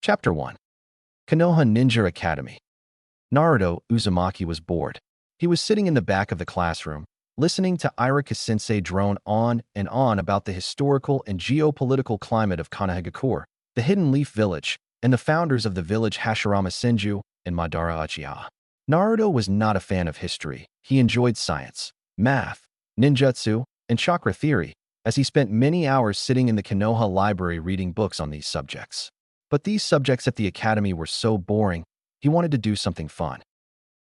Chapter 1. Konoha Ninja Academy. Naruto Uzumaki was bored. He was sitting in the back of the classroom, listening to Irika-sensei drone on and on about the historical and geopolitical climate of Konohagakure, the Hidden Leaf Village, and the founders of the village Hashirama Senju and Madara Uchiha. Naruto was not a fan of history. He enjoyed science, math, ninjutsu, and chakra theory, as he spent many hours sitting in the Konoha library reading books on these subjects. But these subjects at the academy were so boring, he wanted to do something fun.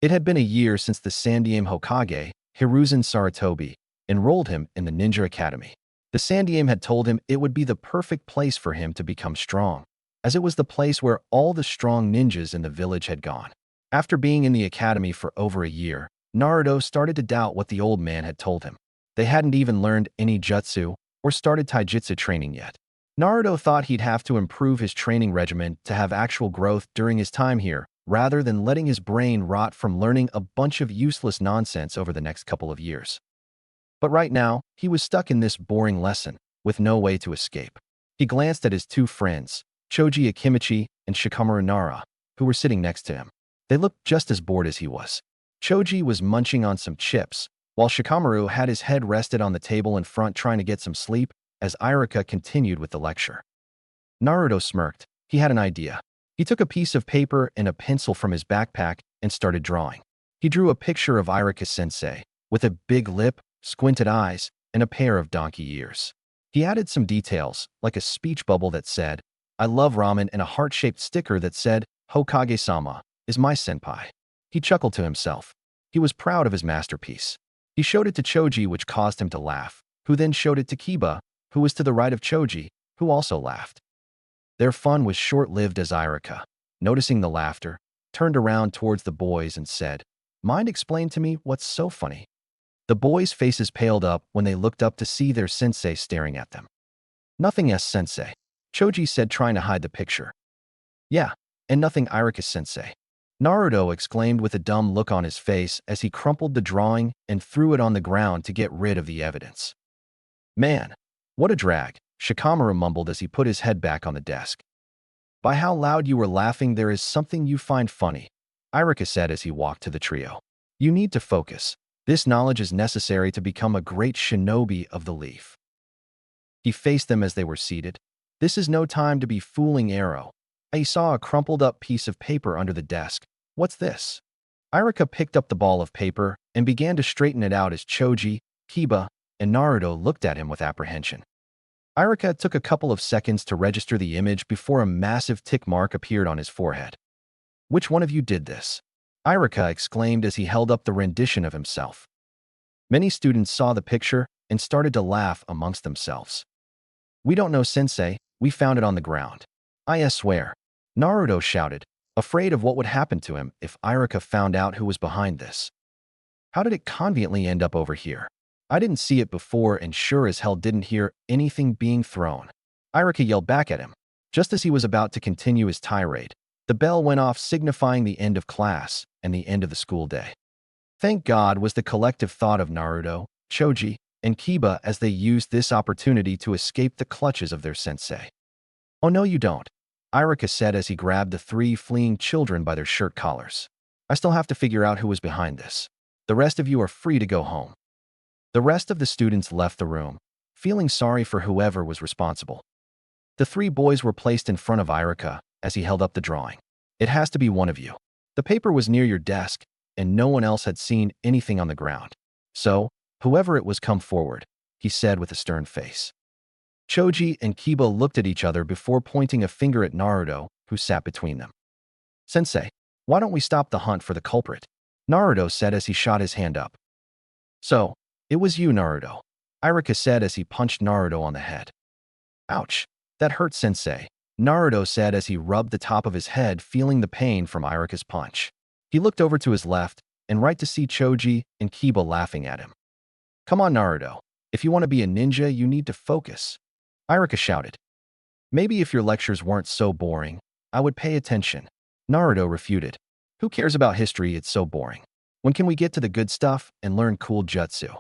It had been a year since the Sandaime Hokage, Hiruzen Sarutobi, enrolled him in the Ninja Academy. The Sandaime had told him it would be the perfect place for him to become strong, as it was the place where all the strong ninjas in the village had gone. After being in the academy for over a year, Naruto started to doubt what the old man had told him. They hadn't even learned any jutsu or started taijutsu training yet. Naruto thought he'd have to improve his training regimen to have actual growth during his time here, rather than letting his brain rot from learning a bunch of useless nonsense over the next couple of years. But right now, he was stuck in this boring lesson, with no way to escape. He glanced at his two friends, Choji Akimichi and Shikamaru Nara, who were sitting next to him. They looked just as bored as he was. Choji was munching on some chips, while Shikamaru had his head rested on the table in front trying to get some sleep, as Irika continued with the lecture. Naruto smirked. He had an idea. He took a piece of paper and a pencil from his backpack and started drawing. He drew a picture of Irika-sensei, with a big lip, squinted eyes, and a pair of donkey ears. He added some details, like a speech bubble that said, "I love ramen," and a heart-shaped sticker that said, "Hokage-sama is my senpai." He chuckled to himself. He was proud of his masterpiece. He showed it to Choji, which caused him to laugh, who then showed it to Kiba, who was to the right of Choji, who also laughed. Their fun was short-lived as Irika, noticing the laughter, turned around towards the boys and said, "Mind explain to me what's so funny?" The boys' faces paled up when they looked up to see their sensei staring at them. "Nothing, sensei," Choji said, trying to hide the picture. "Yeah, and nothing, Irika-sensei," Naruto exclaimed with a dumb look on his face as he crumpled the drawing and threw it on the ground to get rid of the evidence. "Man, what a drag," Shikamaru mumbled as he put his head back on the desk. "By how loud you were laughing, there is something you find funny," Irika said as he walked to the trio. "You need to focus. This knowledge is necessary to become a great shinobi of the leaf." He faced them as they were seated. "This is no time to be fooling Arrow." He saw a crumpled-up piece of paper under the desk. "What's this?" Irika picked up the ball of paper and began to straighten it out as Choji, Kiba, and Naruto looked at him with apprehension. Irika took a couple of seconds to register the image before a massive tick mark appeared on his forehead. "Which one of you did this?" Irika exclaimed as he held up the rendition of himself. Many students saw the picture and started to laugh amongst themselves. "We don't know, sensei. We found it on the ground." "I swear," Naruto shouted, afraid of what would happen to him if Irika found out who was behind this. "How did it conveniently end up over here? I didn't see it before and sure as hell didn't hear anything being thrown." Irika yelled back at him. Just as he was about to continue his tirade, the bell went off, signifying the end of class and the end of the school day. Thank God, was the collective thought of Naruto, Choji, and Kiba as they used this opportunity to escape the clutches of their sensei. "Oh no you don't," Irika said as he grabbed the three fleeing children by their shirt collars. "I still have to figure out who was behind this. The rest of you are free to go home." The rest of the students left the room, feeling sorry for whoever was responsible. The three boys were placed in front of Irika as he held up the drawing. "It has to be one of you. The paper was near your desk, and no one else had seen anything on the ground. So, whoever it was, come forward," he said with a stern face. Choji and Kiba looked at each other before pointing a finger at Naruto, who sat between them. "Sensei, why don't we stop the hunt for the culprit?" Naruto said as he shot his hand up. "So, it was you, Naruto," Irika said as he punched Naruto on the head. "Ouch, that hurt, sensei," Naruto said as he rubbed the top of his head, feeling the pain from Irika's punch. He looked over to his left and right to see Choji and Kiba laughing at him. "Come on, Naruto. If you want to be a ninja, you need to focus," Irika shouted. "Maybe if your lectures weren't so boring, I would pay attention," Naruto refuted. "Who cares about history? It's so boring. When can we get to the good stuff and learn cool jutsu?"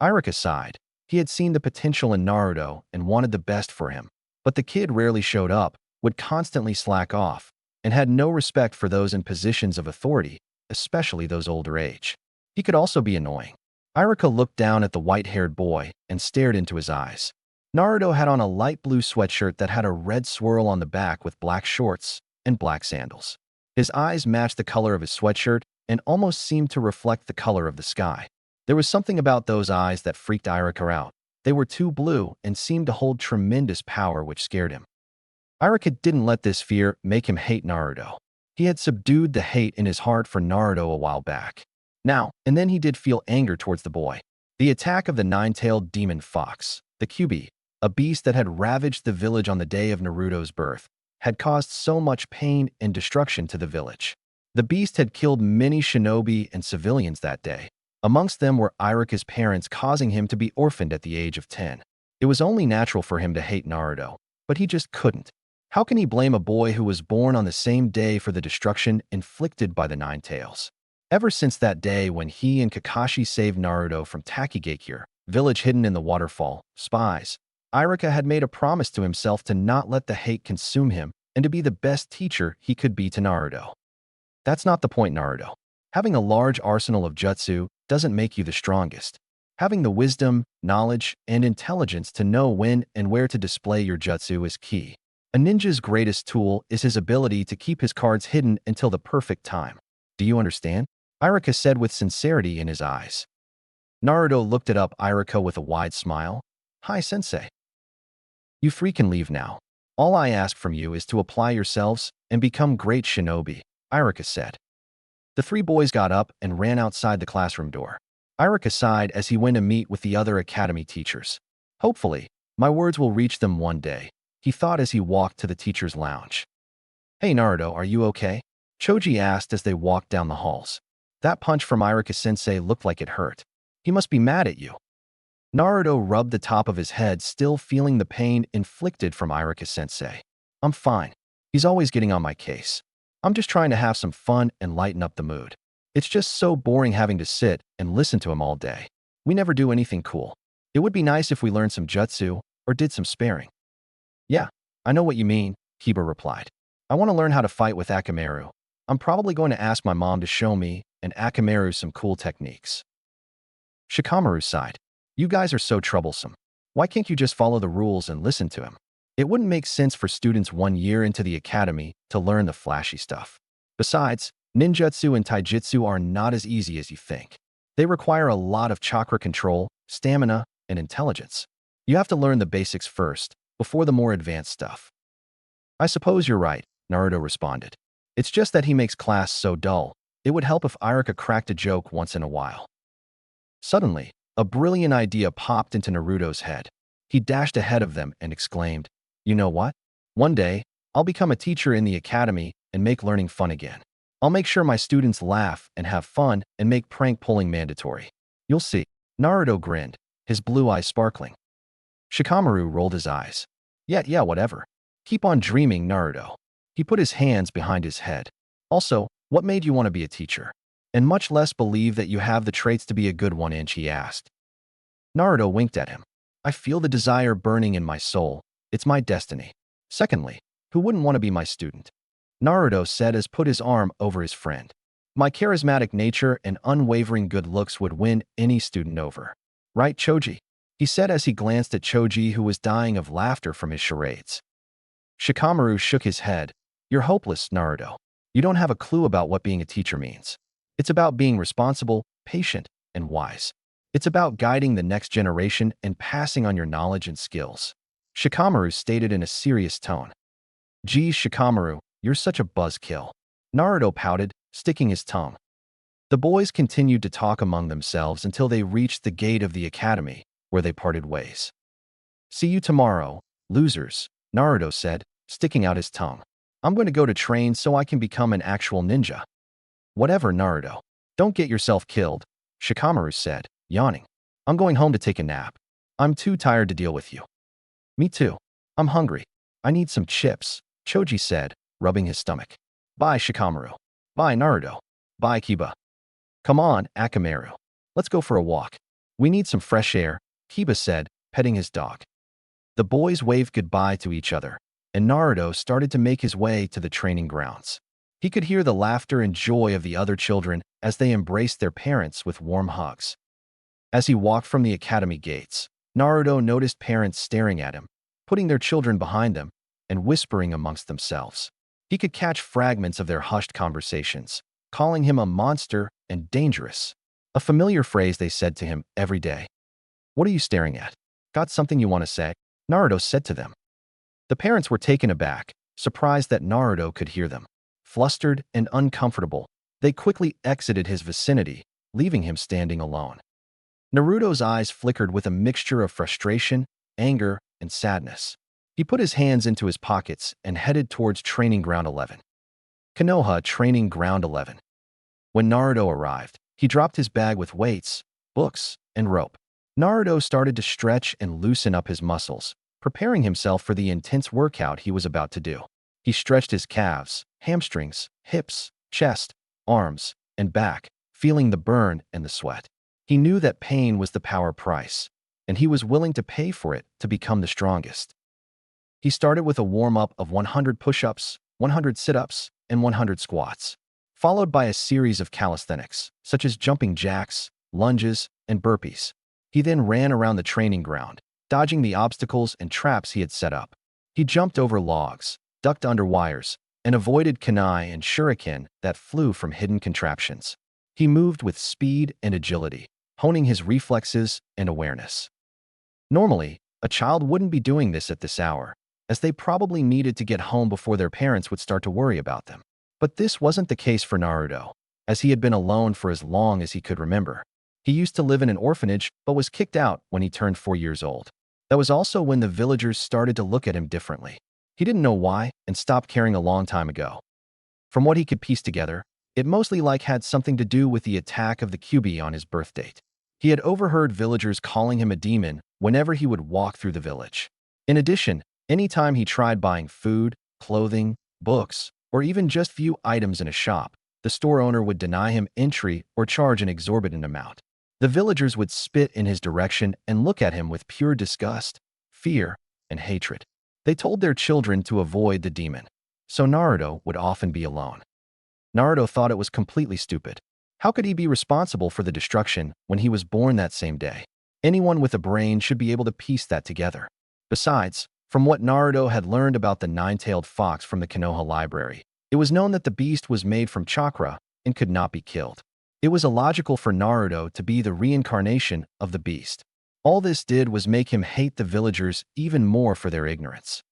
Irika sighed. He had seen the potential in Naruto and wanted the best for him, but the kid rarely showed up, would constantly slack off, and had no respect for those in positions of authority, especially those older age. He could also be annoying. Iruka looked down at the white-haired boy and stared into his eyes. Naruto had on a light blue sweatshirt that had a red swirl on the back with black shorts and black sandals. His eyes matched the color of his sweatshirt and almost seemed to reflect the color of the sky. There was something about those eyes that freaked Iruka out. They were too blue and seemed to hold tremendous power, which scared him. Iruka didn't let this fear make him hate Naruto. He had subdued the hate in his heart for Naruto a while back. Now and then he did feel anger towards the boy. The attack of the nine-tailed demon fox, the Kyuubi, a beast that had ravaged the village on the day of Naruto's birth, had caused so much pain and destruction to the village. The beast had killed many shinobi and civilians that day. Amongst them were Iruka's parents, causing him to be orphaned at the age of 10. It was only natural for him to hate Naruto, but he just couldn't. How can he blame a boy who was born on the same day for the destruction inflicted by the Nine Tails? Ever since that day when he and Kakashi saved Naruto from Takigakure, village hidden in the waterfall, spies, Iruka had made a promise to himself to not let the hate consume him and to be the best teacher he could be to Naruto. That's not the point, Naruto. Having a large arsenal of jutsu doesn't make you the strongest. Having the wisdom, knowledge, and intelligence to know when and where to display your jutsu is key. A ninja's greatest tool is his ability to keep his cards hidden until the perfect time. Do you understand? Iruka said with sincerity in his eyes. Naruto looked up Iruka with a wide smile. Hi, sensei. You three can leave now. All I ask from you is to apply yourselves and become great shinobi, Iruka said. The three boys got up and ran outside the classroom door. Iruka sighed as he went to meet with the other academy teachers. Hopefully, my words will reach them one day, he thought as he walked to the teacher's lounge. Hey Naruto, are you okay? Choji asked as they walked down the halls. That punch from Iruka-sensei looked like it hurt. He must be mad at you. Naruto rubbed the top of his head, still feeling the pain inflicted from Iruka-sensei. I'm fine. He's always getting on my case. I'm just trying to have some fun and lighten up the mood. It's just so boring having to sit and listen to him all day. We never do anything cool. It would be nice if we learned some jutsu or did some sparring. Yeah, I know what you mean, Kiba replied. I want to learn how to fight with Akamaru. I'm probably going to ask my mom to show me and Akamaru some cool techniques. Shikamaru sighed. You guys are so troublesome. Why can't you just follow the rules and listen to him? It wouldn't make sense for students 1 year into the academy to learn the flashy stuff. Besides, ninjutsu and taijutsu are not as easy as you think. They require a lot of chakra control, stamina, and intelligence. You have to learn the basics first, before the more advanced stuff. I suppose you're right, Naruto responded. It's just that he makes class so dull. It would help if Iruka cracked a joke once in a while. Suddenly, a brilliant idea popped into Naruto's head. He dashed ahead of them and exclaimed, You know what? One day, I'll become a teacher in the academy and make learning fun again. I'll make sure my students laugh and have fun and make prank pulling mandatory. You'll see. Naruto grinned, his blue eyes sparkling. Shikamaru rolled his eyes. Yeah, whatever. Keep on dreaming, Naruto. He put his hands behind his head. Also, what made you want to be a teacher? And much less believe that you have the traits to be a good one, he asked. Naruto winked at him. I feel the desire burning in my soul. It's my destiny. Secondly, who wouldn't want to be my student? Naruto said as put his arm over his friend. My charismatic nature and unwavering good looks would win any student over. Right, Choji? He said as he glanced at Choji, who was dying of laughter from his charades. Shikamaru shook his head. You're hopeless, Naruto. You don't have a clue about what being a teacher means. It's about being responsible, patient, and wise. It's about guiding the next generation and passing on your knowledge and skills. Shikamaru stated in a serious tone. Geez, Shikamaru, you're such a buzzkill. Naruto pouted, sticking his tongue. The boys continued to talk among themselves until they reached the gate of the academy, where they parted ways. See you tomorrow, losers, Naruto said, sticking out his tongue. I'm going to go to train so I can become an actual ninja. Whatever, Naruto. Don't get yourself killed, Shikamaru said, yawning. I'm going home to take a nap. I'm too tired to deal with you. Me too. I'm hungry. I need some chips, Choji said, rubbing his stomach. Bye, Shikamaru. Bye, Naruto. Bye, Kiba. Come on, Akamaru. Let's go for a walk. We need some fresh air, Kiba said, petting his dog. The boys waved goodbye to each other. and Naruto started to make his way to the training grounds. He could hear the laughter and joy of the other children as they embraced their parents with warm hugs. As he walked from the academy gates, Naruto noticed parents staring at him, putting their children behind them, and whispering amongst themselves. He could catch fragments of their hushed conversations, calling him a monster and dangerous, a familiar phrase they said to him every day. "What are you staring at? Got something you want to say?" Naruto said to them. The parents were taken aback, surprised that Naruto could hear them. Flustered and uncomfortable, they quickly exited his vicinity, leaving him standing alone. Naruto's eyes flickered with a mixture of frustration, anger, and sadness. He put his hands into his pockets and headed towards Training Ground 11. Konoha Training Ground 11. When Naruto arrived, he dropped his bag with weights, books, and rope. Naruto started to stretch and loosen up his muscles, preparing himself for the intense workout he was about to do. He stretched his calves, hamstrings, hips, chest, arms, and back, feeling the burn and the sweat. He knew that pain was the power price, and he was willing to pay for it to become the strongest. He started with a warm-up of 100 push-ups, 100 sit-ups, and 100 squats, followed by a series of calisthenics, such as jumping jacks, lunges, and burpees. He then ran around the training ground, dodging the obstacles and traps he had set up. He jumped over logs, ducked under wires, and avoided kunai and shuriken that flew from hidden contraptions. He moved with speed and agility, honing his reflexes and awareness. Normally, a child wouldn't be doing this at this hour, as they probably needed to get home before their parents would start to worry about them. But this wasn't the case for Naruto, as he had been alone for as long as he could remember. He used to live in an orphanage but was kicked out when he turned 4 years old. That was also when the villagers started to look at him differently. He didn't know why and stopped caring a long time ago. From what he could piece together, it mostly had something to do with the attack of the Kyuubi on his birth date. He had overheard villagers calling him a demon whenever he would walk through the village. In addition, anytime he tried buying food, clothing, books, or even just few items in a shop, the store owner would deny him entry or charge an exorbitant amount. The villagers would spit in his direction and look at him with pure disgust, fear, and hatred. They told their children to avoid the demon, so Naruto would often be alone. Naruto thought it was completely stupid. How could he be responsible for the destruction when he was born that same day? Anyone with a brain should be able to piece that together. Besides, from what Naruto had learned about the nine-tailed fox from the Konoha library, it was known that the beast was made from chakra and could not be killed. It was illogical for Naruto to be the reincarnation of the beast. All this did was make him hate the villagers even more for their ignorance.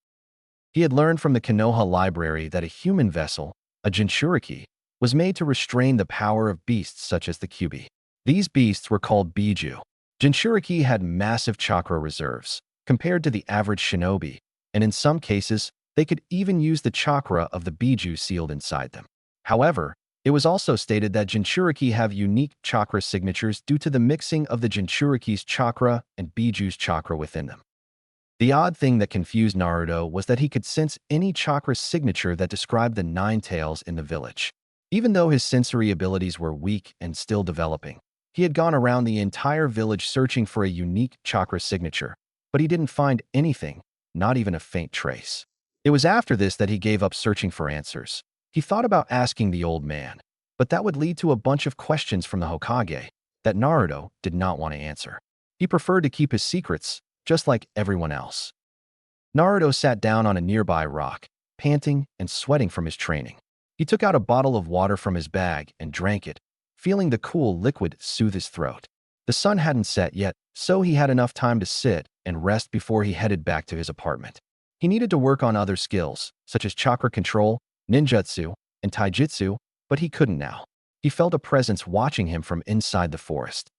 He had learned from the Konoha library that a human vessel, a Jinchuriki, was made to restrain the power of beasts such as the Kyuubi. These beasts were called Biju. Jinchuriki had massive chakra reserves, compared to the average shinobi, and in some cases, they could even use the chakra of the Biju sealed inside them. However, it was also stated that Jinchuriki have unique chakra signatures due to the mixing of the Jinchuriki's chakra and Biju's chakra within them. The odd thing that confused Naruto was that he could sense any chakra signature that described the nine tails in the village. Even though his sensory abilities were weak and still developing, he had gone around the entire village searching for a unique chakra signature, but he didn't find anything, not even a faint trace. It was after this that he gave up searching for answers. He thought about asking the old man, but that would lead to a bunch of questions from the Hokage that Naruto did not want to answer. He preferred to keep his secrets, just like everyone else. Naruto sat down on a nearby rock, panting and sweating from his training. He took out a bottle of water from his bag and drank it, feeling the cool liquid soothe his throat. The sun hadn't set yet, so he had enough time to sit and rest before he headed back to his apartment. He needed to work on other skills, such as chakra control, ninjutsu, and taijutsu, but he couldn't now. He felt a presence watching him from inside the forest.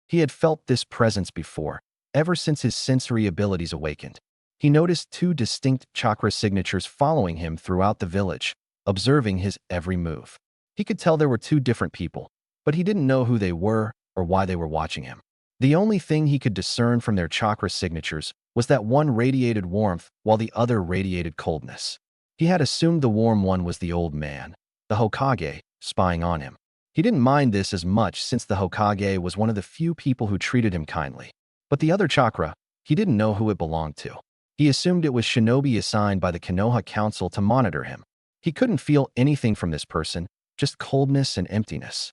He had felt this presence before, ever since his sensory abilities awakened. He noticed 2 distinct chakra signatures following him throughout the village, observing his every move. He could tell there were 2 different people, but he didn't know who they were or why they were watching him. The only thing he could discern from their chakra signatures was that one radiated warmth while the other radiated coldness. He had assumed the warm one was the old man, the Hokage, spying on him. He didn't mind this as much since the Hokage was one of the few people who treated him kindly. But the other chakra, he didn't know who it belonged to. He assumed it was Shinobi assigned by the Konoha Council to monitor him. He couldn't feel anything from this person, just coldness and emptiness.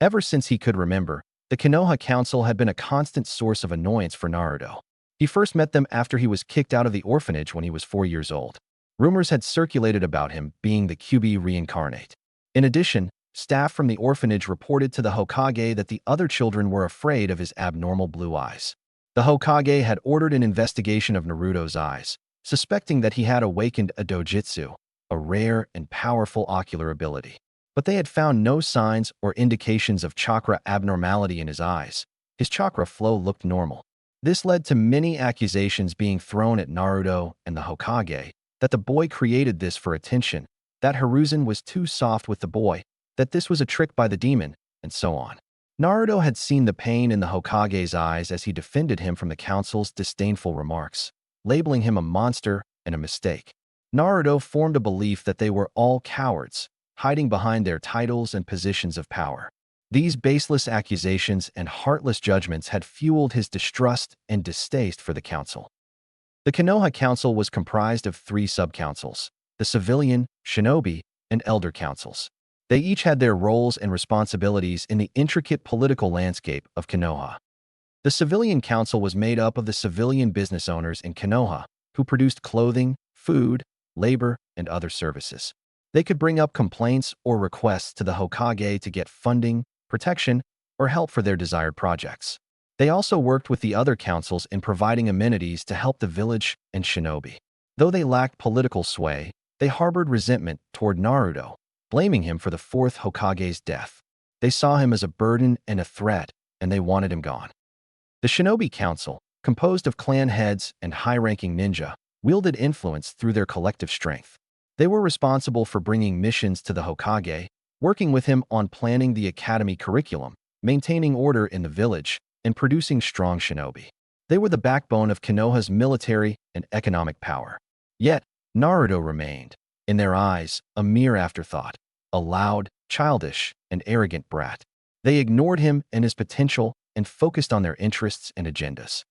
Ever since he could remember, the Konoha Council had been a constant source of annoyance for Naruto. He first met them after he was kicked out of the orphanage when he was 4 years old. Rumors had circulated about him being the QB reincarnate. In addition, staff from the orphanage reported to the Hokage that the other children were afraid of his abnormal blue eyes. The Hokage had ordered an investigation of Naruto's eyes, suspecting that he had awakened a dojutsu, a rare and powerful ocular ability. But they had found no signs or indications of chakra abnormality in his eyes. His chakra flow looked normal. This led to many accusations being thrown at Naruto and the Hokage, that the boy created this for attention, that Hiruzen was too soft with the boy, that this was a trick by the demon, and so on. Naruto had seen the pain in the Hokage's eyes as he defended him from the council's disdainful remarks, labeling him a monster and a mistake. Naruto formed a belief that they were all cowards, hiding behind their titles and positions of power. These baseless accusations and heartless judgments had fueled his distrust and distaste for the council. The Konoha Council was comprised of 3 sub-councils: the Civilian, Shinobi, and Elder Councils. They each had their roles and responsibilities in the intricate political landscape of Konoha. The Civilian Council was made up of the civilian business owners in Konoha, who produced clothing, food, labor, and other services. They could bring up complaints or requests to the Hokage to get funding, protection, or help for their desired projects. They also worked with the other councils in providing amenities to help the village and Shinobi. Though they lacked political sway, they harbored resentment toward Naruto, blaming him for the 4th Hokage's death. They saw him as a burden and a threat, and they wanted him gone. The Shinobi Council, composed of clan heads and high-ranking ninja, wielded influence through their collective strength. They were responsible for bringing missions to the Hokage, working with him on planning the academy curriculum, maintaining order in the village, and producing strong shinobi. They were the backbone of Konoha's military and economic power. Yet, Naruto remained, in their eyes, a mere afterthought, a loud, childish, and arrogant brat. They ignored him and his potential and focused on their interests and agendas.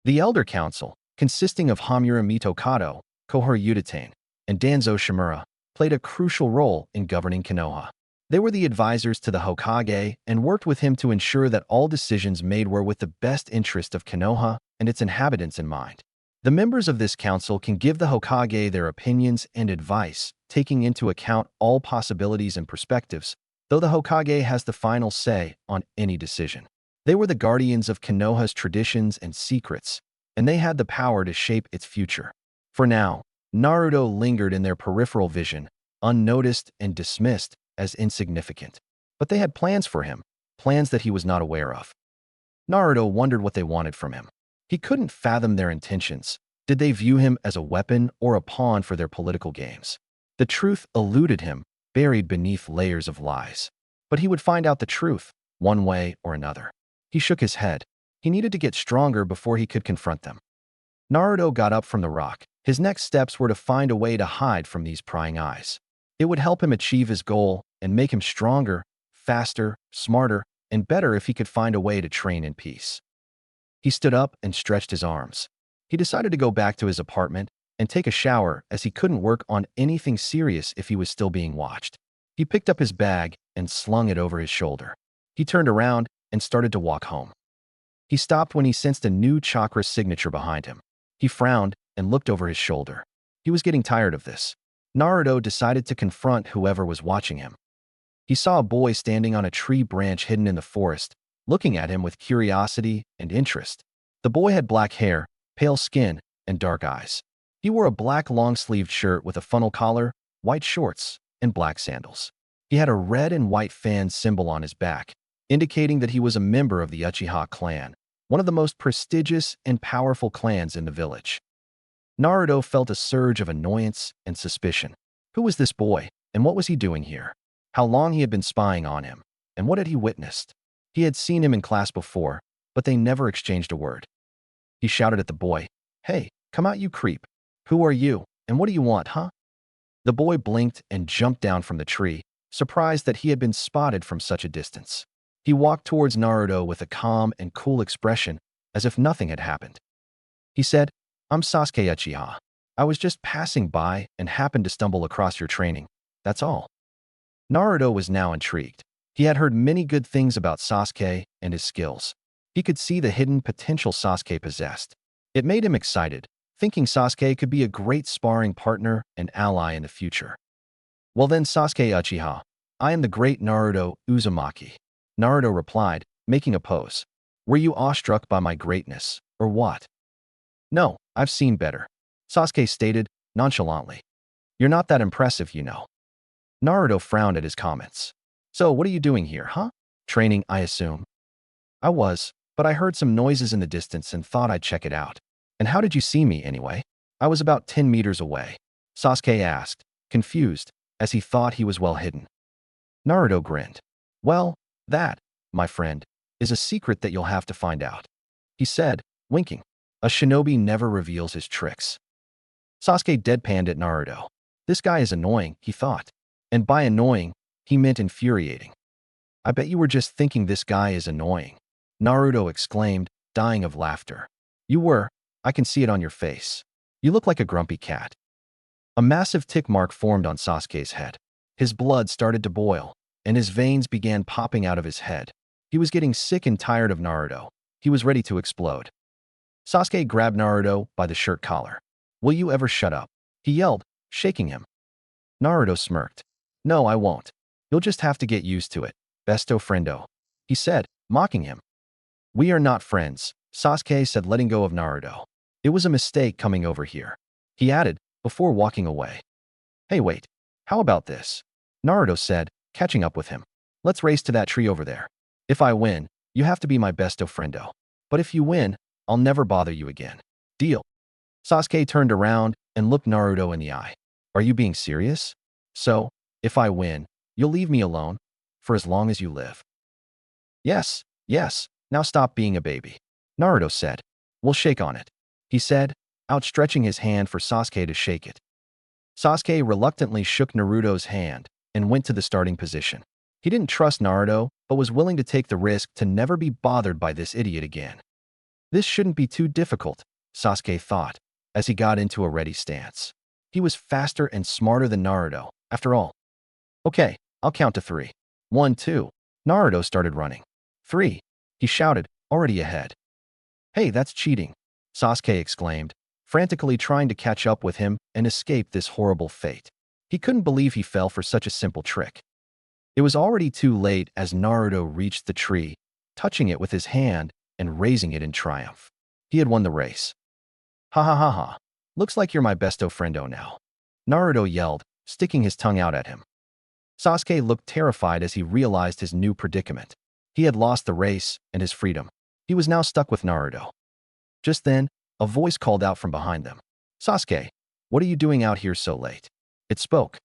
The Elder Council, consisting of Hamura Mitokado, Kohor Udatain, and Danzo Shimura, played a crucial role in governing Konoha. They were the advisors to the Hokage and worked with him to ensure that all decisions made were with the best interest of Konoha and its inhabitants in mind. The members of this council can give the Hokage their opinions and advice, taking into account all possibilities and perspectives, though the Hokage has the final say on any decision. They were the guardians of Konoha's traditions and secrets, and they had the power to shape its future. For now, Naruto lingered in their peripheral vision, unnoticed and dismissed as insignificant. But they had plans for him, plans that he was not aware of. Naruto wondered what they wanted from him. He couldn't fathom their intentions. Did they view him as a weapon or a pawn for their political games? The truth eluded him, buried beneath layers of lies. But he would find out the truth, one way or another. He shook his head. He needed to get stronger before he could confront them. Naruto got up from the rock. His next steps were to find a way to hide from these prying eyes. It would help him achieve his goal and make him stronger, faster, smarter, and better if he could find a way to train in peace. He stood up and stretched his arms. He decided to go back to his apartment and take a shower as he couldn't work on anything serious if he was still being watched. He picked up his bag and slung it over his shoulder. He turned around and started to walk home. He stopped when he sensed a new chakra signature behind him. He frowned and looked over his shoulder. He was getting tired of this. Naruto decided to confront whoever was watching him. He saw a boy standing on a tree branch hidden in the forest, looking at him with curiosity and interest. The boy had black hair, pale skin, and dark eyes. He wore a black long-sleeved shirt with a funnel collar, white shorts, and black sandals. He had a red and white fan symbol on his back, indicating that he was a member of the Uchiha clan, one of the most prestigious and powerful clans in the village. Naruto felt a surge of annoyance and suspicion. Who was this boy, and what was he doing here? How long he had been spying on him, and what had he witnessed? He had seen him in class before, but they never exchanged a word. He shouted at the boy, "Hey, come out you creep. Who are you, and what do you want, huh?" The boy blinked and jumped down from the tree, surprised that he had been spotted from such a distance. He walked towards Naruto with a calm and cool expression, as if nothing had happened. He said, I'm Sasuke Uchiha. I was just passing by and happened to stumble across your training. That's all. Naruto was now intrigued. He had heard many good things about Sasuke and his skills. He could see the hidden potential Sasuke possessed. It made him excited, thinking Sasuke could be a great sparring partner and ally in the future. Well then, Sasuke Uchiha, I am the great Naruto Uzumaki. Naruto replied, making a pose. Were you awestruck by my greatness, or what? No, I've seen better. Sasuke stated, nonchalantly. You're not that impressive, you know. Naruto frowned at his comments. So what are you doing here, huh? Training, I assume. I was, but I heard some noises in the distance and thought I'd check it out. And how did you see me, anyway? I was about 10 meters away. Sasuke asked, confused, as he thought he was well hidden. Naruto grinned. Well, that, my friend, is a secret that you'll have to find out. He said, winking. A shinobi never reveals his tricks. Sasuke deadpanned at Naruto. This guy is annoying, he thought. And by annoying, he meant infuriating. I bet you were just thinking this guy is annoying. Naruto exclaimed, dying of laughter. You were. I can see it on your face. You look like a grumpy cat. A massive tick mark formed on Sasuke's head. His blood started to boil, and his veins began popping out of his head. He was getting sick and tired of Naruto. He was ready to explode. Sasuke grabbed Naruto by the shirt collar. Will you ever shut up? He yelled, shaking him. Naruto smirked. No, I won't. You'll just have to get used to it, besto friendo, he said, mocking him. We are not friends, Sasuke said, letting go of Naruto. It was a mistake coming over here, he added, before walking away. Hey, wait. How about this? Naruto said, catching up with him. Let's race to that tree over there. If I win, you have to be my besto friendo. But if you win, I'll never bother you again. Deal. Sasuke turned around and looked Naruto in the eye. Are you being serious? So, if I win, you'll leave me alone? For as long as you live? Yes, yes, now stop being a baby. Naruto said. We'll shake on it. He said, outstretching his hand for Sasuke to shake it. Sasuke reluctantly shook Naruto's hand and went to the starting position. He didn't trust Naruto, but was willing to take the risk to never be bothered by this idiot again. This shouldn't be too difficult, Sasuke thought, as he got into a ready stance. He was faster and smarter than Naruto, after all. Okay, I'll count to 3. 1, 2. Naruto started running. 3. He shouted, already ahead. Hey, that's cheating, Sasuke exclaimed, frantically trying to catch up with him and escape this horrible fate. He couldn't believe he fell for such a simple trick. It was already too late as Naruto reached the tree, touching it with his hand and raising it in triumph. He had won the race. Ha ha ha ha. Looks like you're my besto friendo now. Naruto yelled, sticking his tongue out at him. Sasuke looked terrified as he realized his new predicament. He had lost the race and his freedom. He was now stuck with Naruto. Just then, a voice called out from behind them. Sasuke, what are you doing out here so late? It spoke.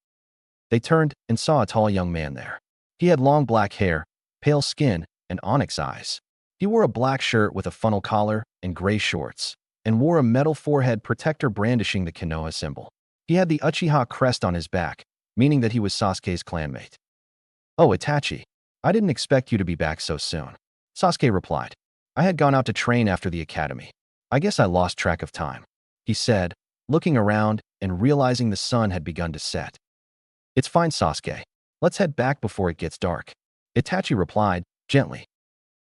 They turned and saw a tall young man there. He had long black hair, pale skin, and onyx eyes. He wore a black shirt with a funnel collar and gray shorts, and wore a metal forehead protector brandishing the Konoha symbol. He had the Uchiha crest on his back, meaning that he was Sasuke's clanmate. Oh, Itachi, I didn't expect you to be back so soon. Sasuke replied. I had gone out to train after the academy. I guess I lost track of time, he said, looking around and realizing the sun had begun to set. It's fine, Sasuke. Let's head back before it gets dark, Itachi replied, gently.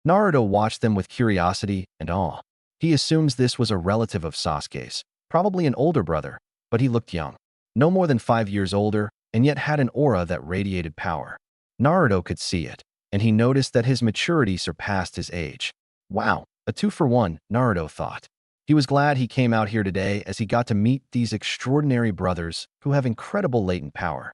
Naruto watched them with curiosity and awe. He assumes this was a relative of Sasuke's, probably an older brother, but he looked young. No more than 5 years older, and yet had an aura that radiated power. Naruto could see it, and he noticed that his maturity surpassed his age. Wow, a 2-for-1, Naruto thought. He was glad he came out here today as he got to meet these extraordinary brothers who have incredible latent power.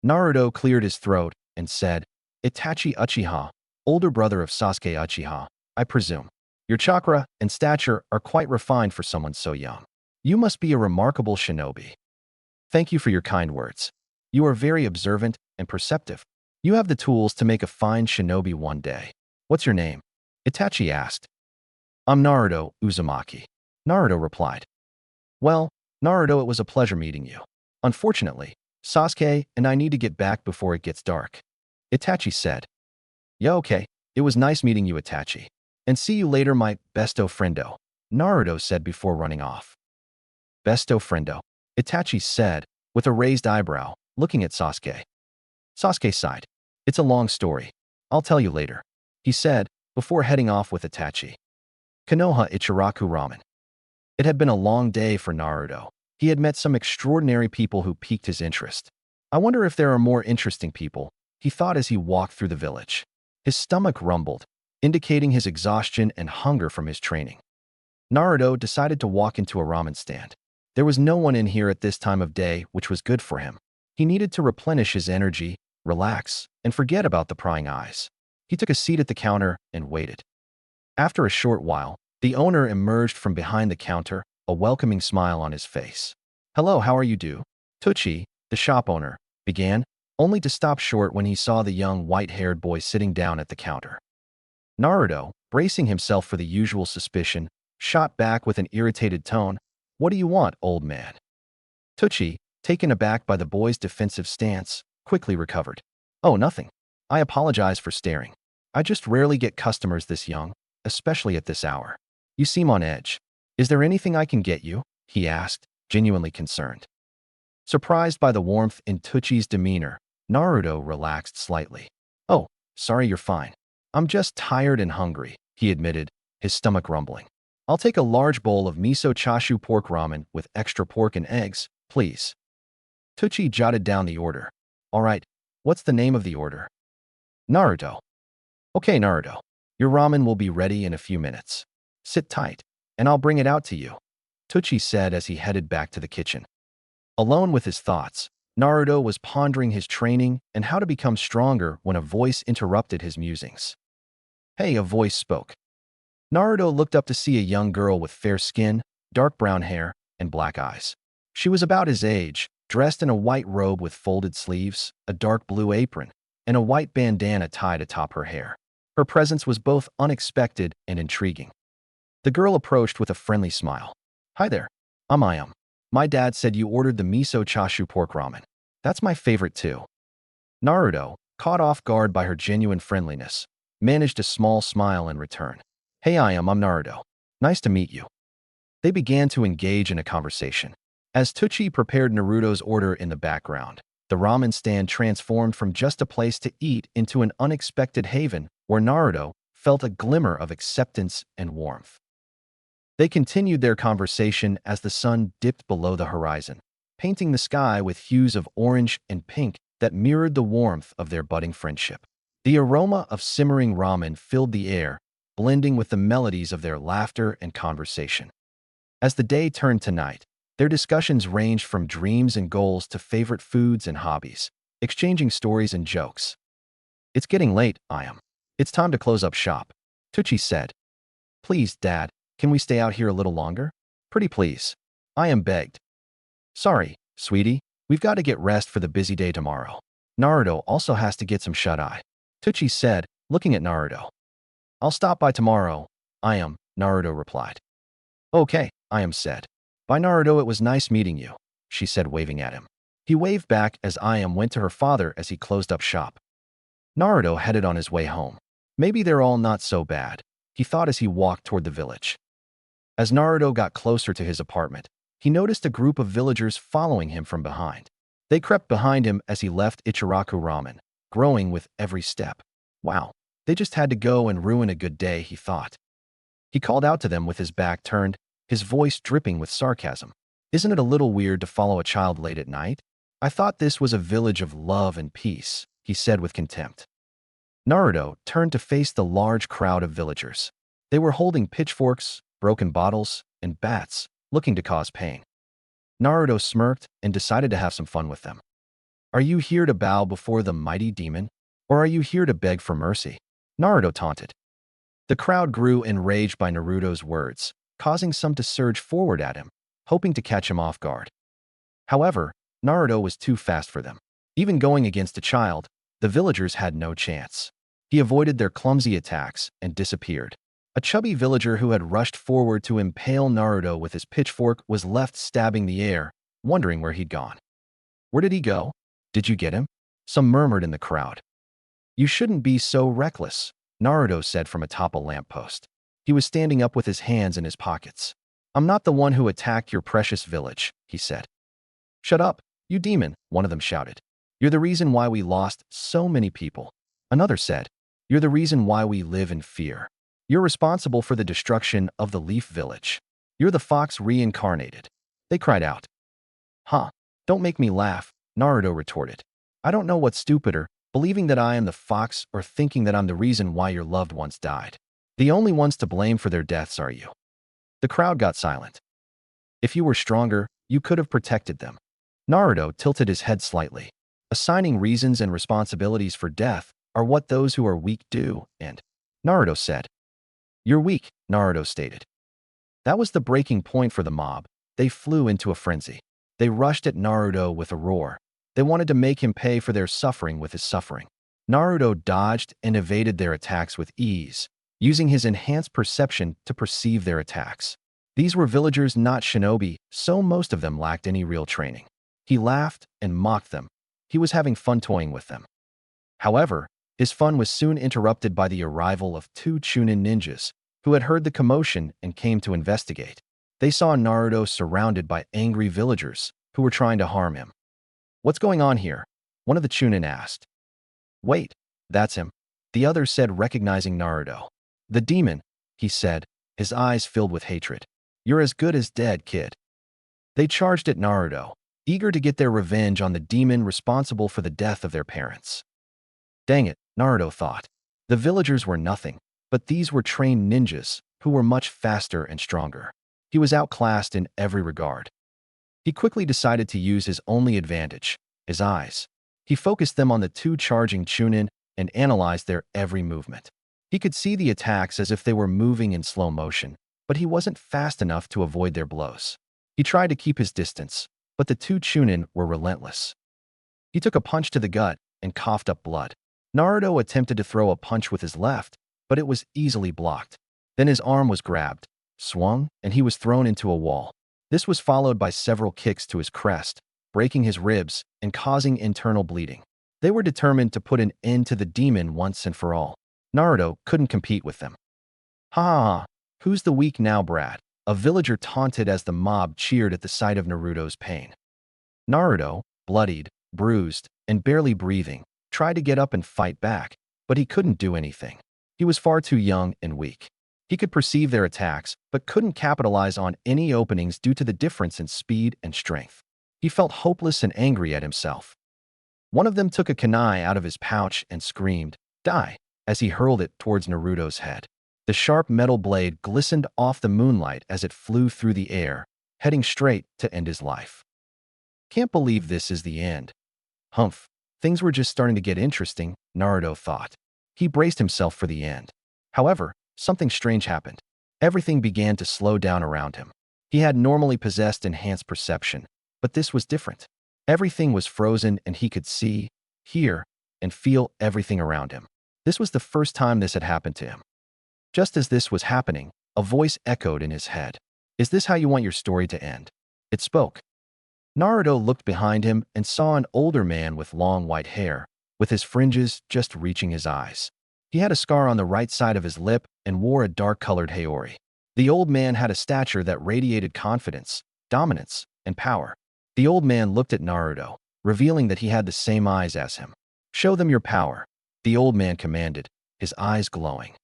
Naruto cleared his throat and said, Itachi Uchiha, older brother of Sasuke Uchiha, I presume. Your chakra and stature are quite refined for someone so young. You must be a remarkable shinobi. Thank you for your kind words. You are very observant and perceptive. You have the tools to make a fine shinobi one day. What's your name? Itachi asked. I'm Naruto Uzumaki. Naruto replied. Well, Naruto, it was a pleasure meeting you. Unfortunately, Sasuke and I need to get back before it gets dark. Itachi said. Yeah, okay. It was nice meeting you, Itachi. And see you later, my besto friendo, Naruto said before running off. Besto friendo, Itachi said, with a raised eyebrow, looking at Sasuke. Sasuke sighed. It's a long story. I'll tell you later, he said, before heading off with Itachi. Konoha Ichiraku Ramen. It had been a long day for Naruto. He had met some extraordinary people who piqued his interest. I wonder if there are more interesting people, he thought as he walked through the village. His stomach rumbled, indicating his exhaustion and hunger from his training. Naruto decided to walk into a ramen stand. There was no one in here at this time of day, which was good for him. He needed to replenish his energy, relax, and forget about the prying eyes. He took a seat at the counter and waited. After a short while, the owner emerged from behind the counter, a welcoming smile on his face. "Hello, how are you do?" Tucci, the shop owner, began, only to stop short when he saw the young white-haired boy sitting down at the counter. Naruto, bracing himself for the usual suspicion, shot back with an irritated tone, "What do you want, old man?" Tucci, taken aback by the boy's defensive stance, quickly recovered. "Oh, nothing. I apologize for staring. I just rarely get customers this young, especially at this hour. You seem on edge. Is there anything I can get you?" he asked, genuinely concerned. Surprised by the warmth in Tucci's demeanor, Naruto relaxed slightly. "Oh, sorry, you're fine. I'm just tired and hungry," he admitted, his stomach rumbling. "I'll take a large bowl of miso chashu pork ramen with extra pork and eggs, please." Tucci jotted down the order. "All right, what's the name of the order?" "Naruto." "Okay, Naruto. Your ramen will be ready in a few minutes. Sit tight, and I'll bring it out to you," Tucci said as he headed back to the kitchen. Alone with his thoughts, Naruto was pondering his training and how to become stronger when a voice interrupted his musings. "Hey," a voice spoke. Naruto looked up to see a young girl with fair skin, dark brown hair, and black eyes. She was about his age, dressed in a white robe with folded sleeves, a dark blue apron, and a white bandana tied atop her hair. Her presence was both unexpected and intriguing. The girl approached with a friendly smile. "Hi there. I'm Ayam. My dad said you ordered the miso chashu pork ramen. That's my favorite too." Naruto, caught off guard by her genuine friendliness, managed a small smile in return. "Hey Ayam, I'm Naruto. Nice to meet you." They began to engage in a conversation. As Tucci prepared Naruto's order in the background, the ramen stand transformed from just a place to eat into an unexpected haven where Naruto felt a glimmer of acceptance and warmth. They continued their conversation as the sun dipped below the horizon, painting the sky with hues of orange and pink that mirrored the warmth of their budding friendship. The aroma of simmering ramen filled the air, blending with the melodies of their laughter and conversation. As the day turned to night, their discussions ranged from dreams and goals to favorite foods and hobbies, exchanging stories and jokes. "It's getting late, Ayam. It's time to close up shop," Tucci said. "Please, Dad, can we stay out here a little longer?" "Pretty please," Ayam begged. "Sorry, sweetie, we've got to get rest for the busy day tomorrow. Naruto also has to get some shut-eye," Tucci said, looking at Naruto. "I'll stop by tomorrow, Ayam," Naruto replied. "Okay," Ayam said. "Bye, Naruto, it was nice meeting you," she said, waving at him. He waved back as Ayam went to her father as he closed up shop. Naruto headed on his way home. Maybe they're all not so bad, he thought as he walked toward the village. As Naruto got closer to his apartment, he noticed a group of villagers following him from behind. They crept behind him as he left Ichiraku Ramen, growing with every step. Wow, they just had to go and ruin a good day, he thought. He called out to them with his back turned, his voice dripping with sarcasm. "Isn't it a little weird to follow a child late at night? I thought this was a village of love and peace," he said with contempt. Naruto turned to face the large crowd of villagers. They were holding pitchforks, broken bottles, and bats, looking to cause pain. Naruto smirked and decided to have some fun with them. "Are you here to bow before the mighty demon? Or are you here to beg for mercy?" Naruto taunted. The crowd grew enraged by Naruto's words, causing some to surge forward at him, hoping to catch him off guard. However, Naruto was too fast for them. Even going against a child, the villagers had no chance. He avoided their clumsy attacks and disappeared. A chubby villager who had rushed forward to impale Naruto with his pitchfork was left stabbing the air, wondering where he'd gone. "Where did he go? Did you get him?" some murmured in the crowd. "You shouldn't be so reckless," Naruto said from atop a lamppost. He was standing up with his hands in his pockets. I'm not the one who attacked your precious village, he said. Shut up, you demon, one of them shouted. You're the reason why we lost so many people. Another said, you're the reason why we live in fear. You're responsible for the destruction of the Leaf Village. You're the fox reincarnated. They cried out. Huh, don't make me laugh, Naruto retorted. I don't know what's stupider, believing that I am the fox or thinking that I'm the reason why your loved ones died. The only ones to blame for their deaths are you. The crowd got silent. If you were stronger, you could have protected them. Naruto tilted his head slightly. Assigning reasons and responsibilities for death are what those who are weak do, and Naruto said. You're weak, Naruto stated. That was the breaking point for the mob. They flew into a frenzy. They rushed at Naruto with a roar. They wanted to make him pay for their suffering with his suffering. Naruto dodged and evaded their attacks with ease, using his enhanced perception to perceive their attacks. These were villagers, not shinobi, so most of them lacked any real training. He laughed and mocked them. He was having fun toying with them. However, his fun was soon interrupted by the arrival of two Chunin ninjas, who had heard the commotion and came to investigate. They saw Naruto surrounded by angry villagers who were trying to harm him. What's going on here? One of the Chunin asked. Wait, that's him, the other said, recognizing Naruto. The demon, he said, his eyes filled with hatred. You're as good as dead, kid. They charged at Naruto, eager to get their revenge on the demon responsible for the death of their parents. Dang it, Naruto thought. The villagers were nothing, but these were trained ninjas who were much faster and stronger. He was outclassed in every regard. He quickly decided to use his only advantage, his eyes. He focused them on the two charging Chunin and analyzed their every movement. He could see the attacks as if they were moving in slow motion, but he wasn't fast enough to avoid their blows. He tried to keep his distance, but the two Chunin were relentless. He took a punch to the gut and coughed up blood. Naruto attempted to throw a punch with his left, but it was easily blocked. Then his arm was grabbed, swung, and he was thrown into a wall. This was followed by several kicks to his crest, breaking his ribs and causing internal bleeding. They were determined to put an end to the demon once and for all. Naruto couldn't compete with them. Ha ha ha, who's the weak now, brat? A villager taunted as the mob cheered at the sight of Naruto's pain. Naruto, bloodied, bruised, and barely breathing, tried to get up and fight back, but he couldn't do anything. He was far too young and weak. He could perceive their attacks, but couldn't capitalize on any openings due to the difference in speed and strength. He felt hopeless and angry at himself. One of them took a kunai out of his pouch and screamed, "Die!" as he hurled it towards Naruto's head. The sharp metal blade glistened off the moonlight as it flew through the air, heading straight to end his life. Can't believe this is the end. Humph, things were just starting to get interesting, Naruto thought. He braced himself for the end. However, something strange happened. Everything began to slow down around him. He had normally possessed enhanced perception, but this was different. Everything was frozen and he could see, hear, and feel everything around him. This was the first time this had happened to him. Just as this was happening, a voice echoed in his head. Is this how you want your story to end? It spoke. Naruto looked behind him and saw an older man with long white hair, with his fringes just reaching his eyes. He had a scar on the right side of his lip and wore a dark-colored haori. The old man had a stature that radiated confidence, dominance, and power. The old man looked at Naruto, revealing that he had the same eyes as him. Show them your power, the old man commanded, his eyes glowing.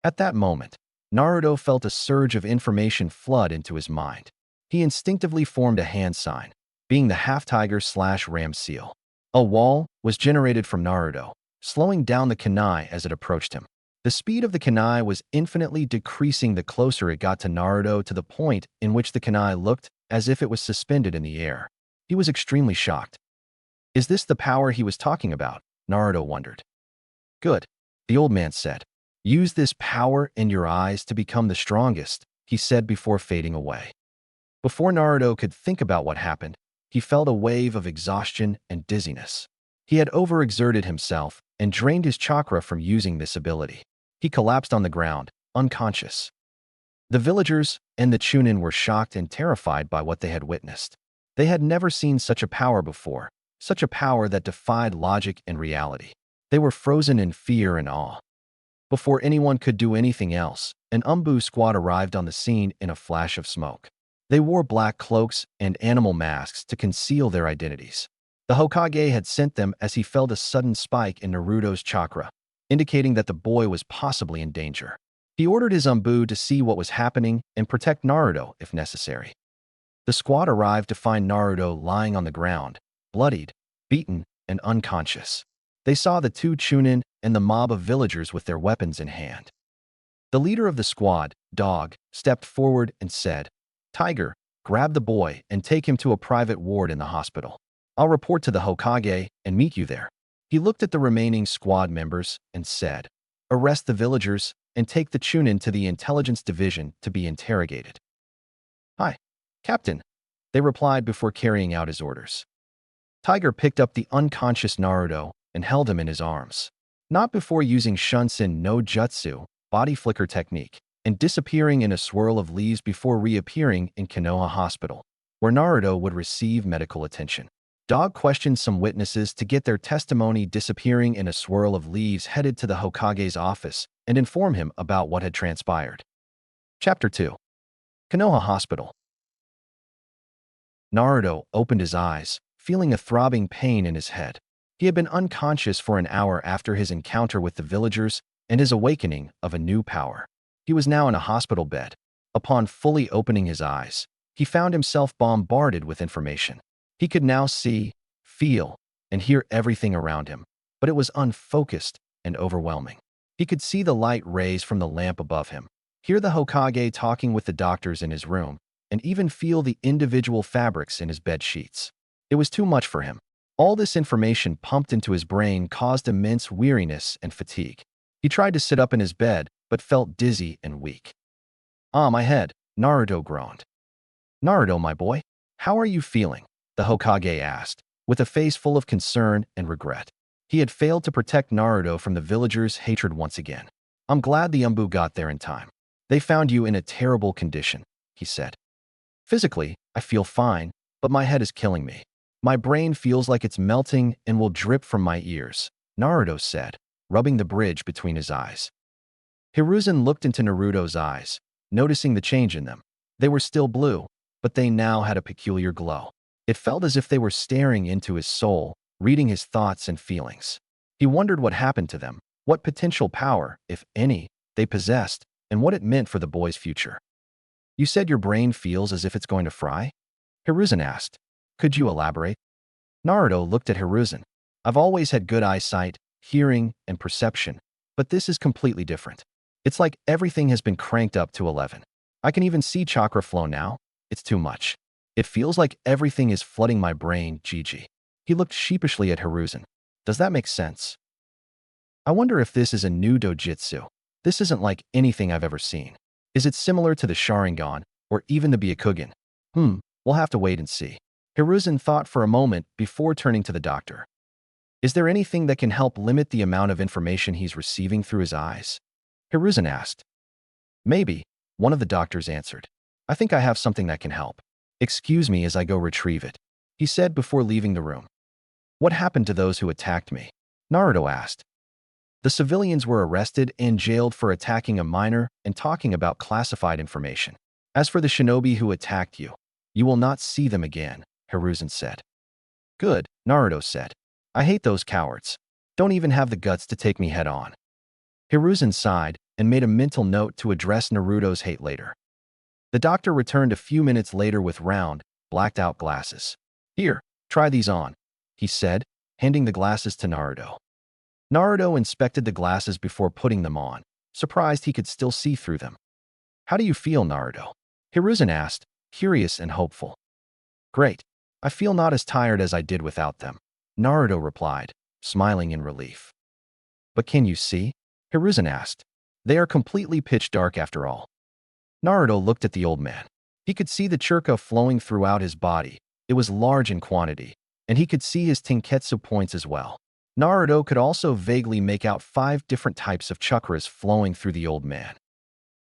At that moment, Naruto felt a surge of information flood into his mind. He instinctively formed a hand sign, being the half-tiger/ram seal. A wall was generated from Naruto, slowing down the kunai as it approached him. The speed of the kunai was infinitely decreasing the closer it got to Naruto, to the point in which the kunai looked as if it was suspended in the air. He was extremely shocked. Is this the power he was talking about? Naruto wondered. Good, the old man said. Use this power in your eyes to become the strongest, he said before fading away. Before Naruto could think about what happened, he felt a wave of exhaustion and dizziness. He had overexerted himself and drained his chakra from using this ability. He collapsed on the ground, unconscious. The villagers and the Chunin were shocked and terrified by what they had witnessed. They had never seen such a power before, such a power that defied logic and reality. They were frozen in fear and awe. Before anyone could do anything else, an Umbu squad arrived on the scene in a flash of smoke. They wore black cloaks and animal masks to conceal their identities. The Hokage had sent them as he felt a sudden spike in Naruto's chakra, indicating that the boy was possibly in danger. He ordered his Umbu to see what was happening and protect Naruto if necessary. The squad arrived to find Naruto lying on the ground, bloodied, beaten, and unconscious. They saw the two Chunin and the mob of villagers with their weapons in hand. The leader of the squad, Dog, stepped forward and said, "Tiger, grab the boy and take him to a private ward in the hospital. I'll report to the Hokage and meet you there." He looked at the remaining squad members and said, "Arrest the villagers and take the Chunin to the intelligence division to be interrogated." "Hi, Captain," they replied before carrying out his orders. Tiger picked up the unconscious Naruto and held him in his arms. Not before using Shunsen no Jutsu, body flicker technique, and disappearing in a swirl of leaves before reappearing in Konoha Hospital, where Naruto would receive medical attention. Dog questioned some witnesses to get their testimony, disappearing in a swirl of leaves, headed to the Hokage's office and inform him about what had transpired. Chapter 2. Konoha Hospital. Naruto opened his eyes, feeling a throbbing pain in his head. He had been unconscious for an hour after his encounter with the villagers and his awakening of a new power. He was now in a hospital bed. Upon fully opening his eyes, he found himself bombarded with information. He could now see, feel, and hear everything around him, but it was unfocused and overwhelming. He could see the light rays from the lamp above him, hear the Hokage talking with the doctors in his room, and even feel the individual fabrics in his bed sheets. It was too much for him. All this information pumped into his brain caused immense weariness and fatigue. He tried to sit up in his bed, but felt dizzy and weak. "Ah, my head," Naruto groaned. "Naruto, my boy, how are you feeling?" the Hokage asked, with a face full of concern and regret. He had failed to protect Naruto from the villagers' hatred once again. "I'm glad the Umbu got there in time. They found you in a terrible condition," he said. "Physically, I feel fine, but my head is killing me. My brain feels like it's melting and will drip from my ears," Naruto said, rubbing the bridge between his eyes. Hiruzen looked into Naruto's eyes, noticing the change in them. They were still blue, but they now had a peculiar glow. It felt as if they were staring into his soul, reading his thoughts and feelings. He wondered what happened to them, what potential power, if any, they possessed, and what it meant for the boy's future. "You said your brain feels as if it's going to fry?" Hiruzen asked. "Could you elaborate?" Naruto looked at Hiruzen. "I've always had good eyesight, hearing, and perception, but this is completely different. It's like everything has been cranked up to 11. I can even see chakra flow now. It's too much. It feels like everything is flooding my brain, Gigi." He looked sheepishly at Hiruzen. "Does that make sense? I wonder if this is a new dojutsu. This isn't like anything I've ever seen. Is it similar to the Sharingan, or even the Byakugan? We'll have to wait and see." Hiruzen thought for a moment before turning to the doctor. "Is there anything that can help limit the amount of information he's receiving through his eyes?" Hiruzen asked. "Maybe," one of the doctors answered. "I think I have something that can help. Excuse me as I go retrieve it," he said before leaving the room. "What happened to those who attacked me?" Naruto asked. "The civilians were arrested and jailed for attacking a minor and talking about classified information. As for the shinobi who attacked you, you will not see them again," Hiruzen said. "Good," Naruto said. "I hate those cowards. Don't even have the guts to take me head on." Hiruzen sighed and made a mental note to address Naruto's hate later. The doctor returned a few minutes later with round, blacked-out glasses. "Here, try these on," he said, handing the glasses to Naruto. Naruto inspected the glasses before putting them on, surprised he could still see through them. "How do you feel, Naruto?" Hiruzen asked, curious and hopeful. "Great. I feel not as tired as I did without them," Naruto replied, smiling in relief. "But can you see?" Hiruzen asked. "They are completely pitch dark after all." Naruto looked at the old man. He could see the chakra flowing throughout his body. It was large in quantity, and he could see his tenketsu points as well. Naruto could also vaguely make out 5 different types of chakras flowing through the old man.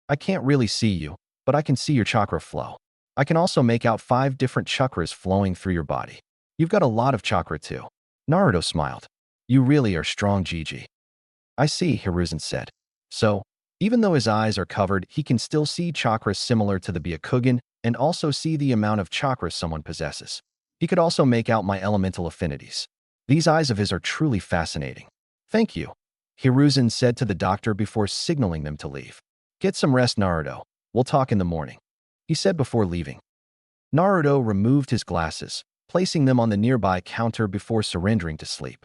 "I can't really see you, but I can see your chakra flow. I can also make out 5 different chakras flowing through your body. You've got a lot of chakra too." Naruto smiled. "You really are strong, Gigi." "I see," Hiruzen said. "So, Even though his eyes are covered, he can still see chakras similar to the Byakugan and also see the amount of chakras someone possesses. He could also make out my elemental affinities. These eyes of his are truly fascinating. Thank you, Hiruzen said to the doctor before signaling them to leave. Get some rest, Naruto. We'll talk in the morning, he said before leaving. Naruto removed his glasses, placing them on the nearby counter before surrendering to sleep.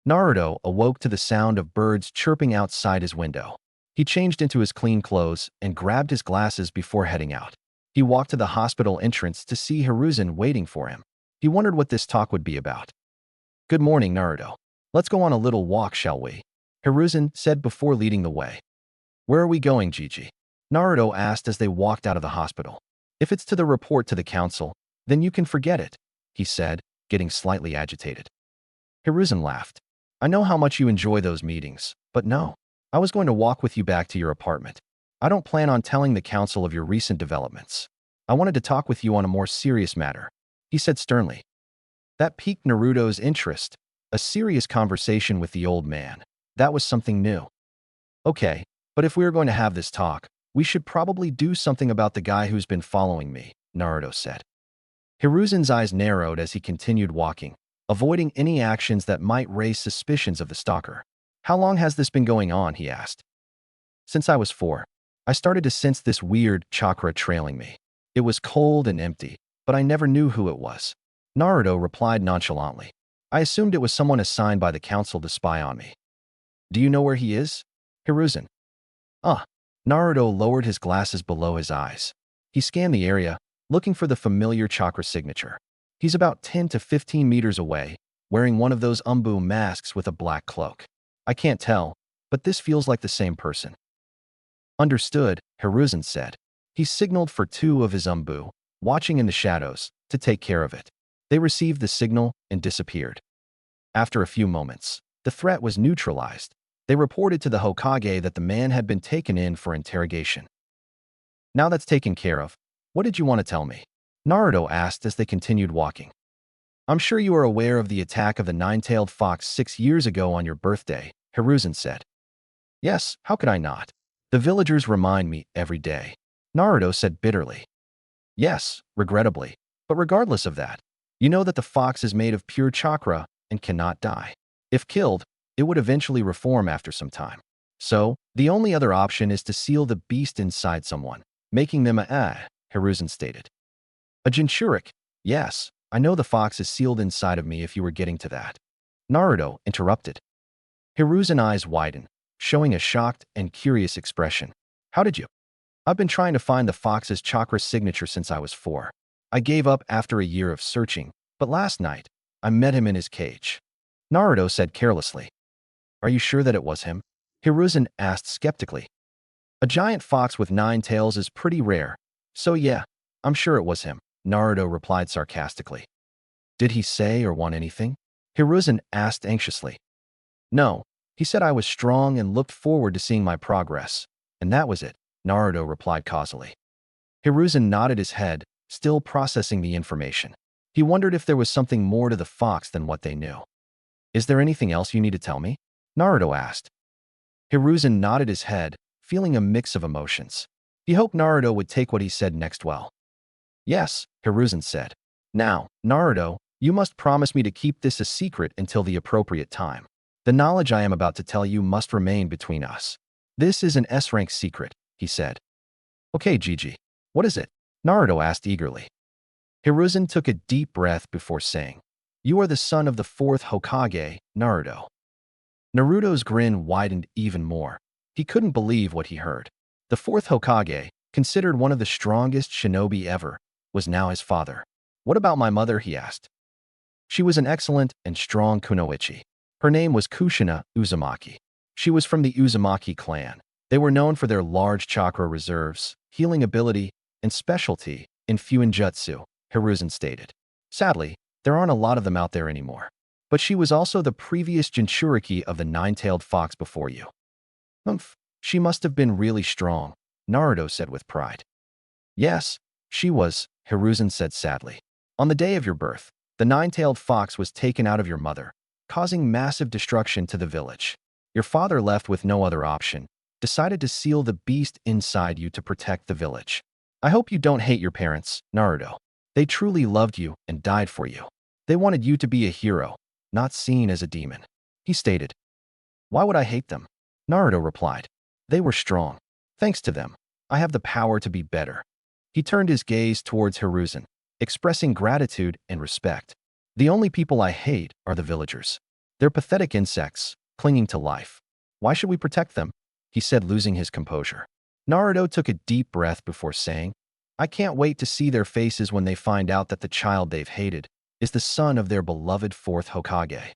Naruto awoke to the sound of birds chirping outside his window. He changed into his clean clothes and grabbed his glasses before heading out. He walked to the hospital entrance to see Hiruzen waiting for him. He wondered what this talk would be about. Good morning, Naruto. Let's go on a little walk, shall we? Hiruzen said before leading the way. Where are we going, Gigi? Naruto asked as they walked out of the hospital. If it's to the report to the council, then you can forget it, he said, getting slightly agitated. Hiruzen laughed. I know how much you enjoy those meetings, but no. I was going to walk with you back to your apartment. I don't plan on telling the council of your recent developments. I wanted to talk with you on a more serious matter, he said sternly. That piqued Naruto's interest. A serious conversation with the old man. That was something new. Okay, but if we are going to have this talk, we should probably do something about the guy who's been following me, Naruto said. Hiruzen's eyes narrowed as he continued walking, avoiding any actions that might raise suspicions of the stalker. How long has this been going on, he asked. Since I was 4. I started to sense this weird chakra trailing me. It was cold and empty, but I never knew who it was. Naruto replied nonchalantly. I assumed it was someone assigned by the council to spy on me. Do you know where he is? Hiruzen. Naruto lowered his glasses below his eyes. He scanned the area, looking for the familiar chakra signature. He's about 10 to 15 meters away, wearing one of those umbu masks with a black cloak. I can't tell, but this feels like the same person. Understood, Hiruzen said. He signaled for 2 of his umbu, watching in the shadows, to take care of it. They received the signal and disappeared. After a few moments, the threat was neutralized. They reported to the Hokage that the man had been taken in for interrogation. Now that's taken care of, what did you want to tell me? Naruto asked as they continued walking. I'm sure you are aware of the attack of the nine-tailed fox 6 years ago on your birthday, Hiruzen said. Yes, how could I not? The villagers remind me every day, Naruto said bitterly. Yes, regrettably, but regardless of that, you know that the fox is made of pure chakra and cannot die. If killed, it would eventually reform after some time. So, the only other option is to seal the beast inside someone, making them Hiruzen stated. A Jinchurik, yes, I know the fox is sealed inside of me if you were getting to that. Naruto interrupted. Hiruzen's eyes widened, showing a shocked and curious expression. How did you? I've been trying to find the fox's chakra signature since I was 4. I gave up after a year of searching, but last night, I met him in his cage. Naruto said carelessly. Are you sure that it was him? Hiruzen asked skeptically. A giant fox with 9 tails is pretty rare, so yeah, I'm sure it was him, Naruto replied sarcastically. Did he say or want anything? Hiruzen asked anxiously. No, he said I was strong and looked forward to seeing my progress, and that was it, Naruto replied causally. Hiruzen nodded his head, still processing the information. He wondered if there was something more to the fox than what they knew. Is there anything else you need to tell me? Naruto asked. Hiruzen nodded his head, feeling a mix of emotions. He hoped Naruto would take what he said next well. Yes, Hiruzen said. Now, Naruto, you must promise me to keep this a secret until the appropriate time. The knowledge I am about to tell you must remain between us. This is an S-rank secret, he said. Okay, Gigi. What is it? Naruto asked eagerly. Hiruzen took a deep breath before saying, You are the son of the 4th Hokage, Naruto. Naruto's grin widened even more. He couldn't believe what he heard. The 4th Hokage, considered one of the strongest shinobi ever, was now his father. What about my mother, he asked. She was an excellent and strong kunoichi. Her name was Kushina Uzumaki. She was from the Uzumaki clan. They were known for their large chakra reserves, healing ability, and specialty in Fuinjutsu, Hiruzen stated. Sadly, there aren't a lot of them out there anymore. But she was also the previous Jinchuriki of the 9-tailed fox before you. She must have been really strong, Naruto said with pride. Yes, she was, Hiruzen said sadly. On the day of your birth, the 9-tailed fox was taken out of your mother, causing massive destruction to the village. Your father left with no other option, decided to seal the beast inside you to protect the village. I hope you don't hate your parents, Naruto. They truly loved you and died for you. They wanted you to be a hero, not seen as a demon. He stated. Why would I hate them? Naruto replied. They were strong. Thanks to them, I have the power to be better. He turned his gaze towards Hiruzen, expressing gratitude and respect. The only people I hate are the villagers. They're pathetic insects, clinging to life. Why should we protect them? He said, losing his composure. Naruto took a deep breath before saying, I can't wait to see their faces when they find out that the child they've hated is the son of their beloved fourth Hokage.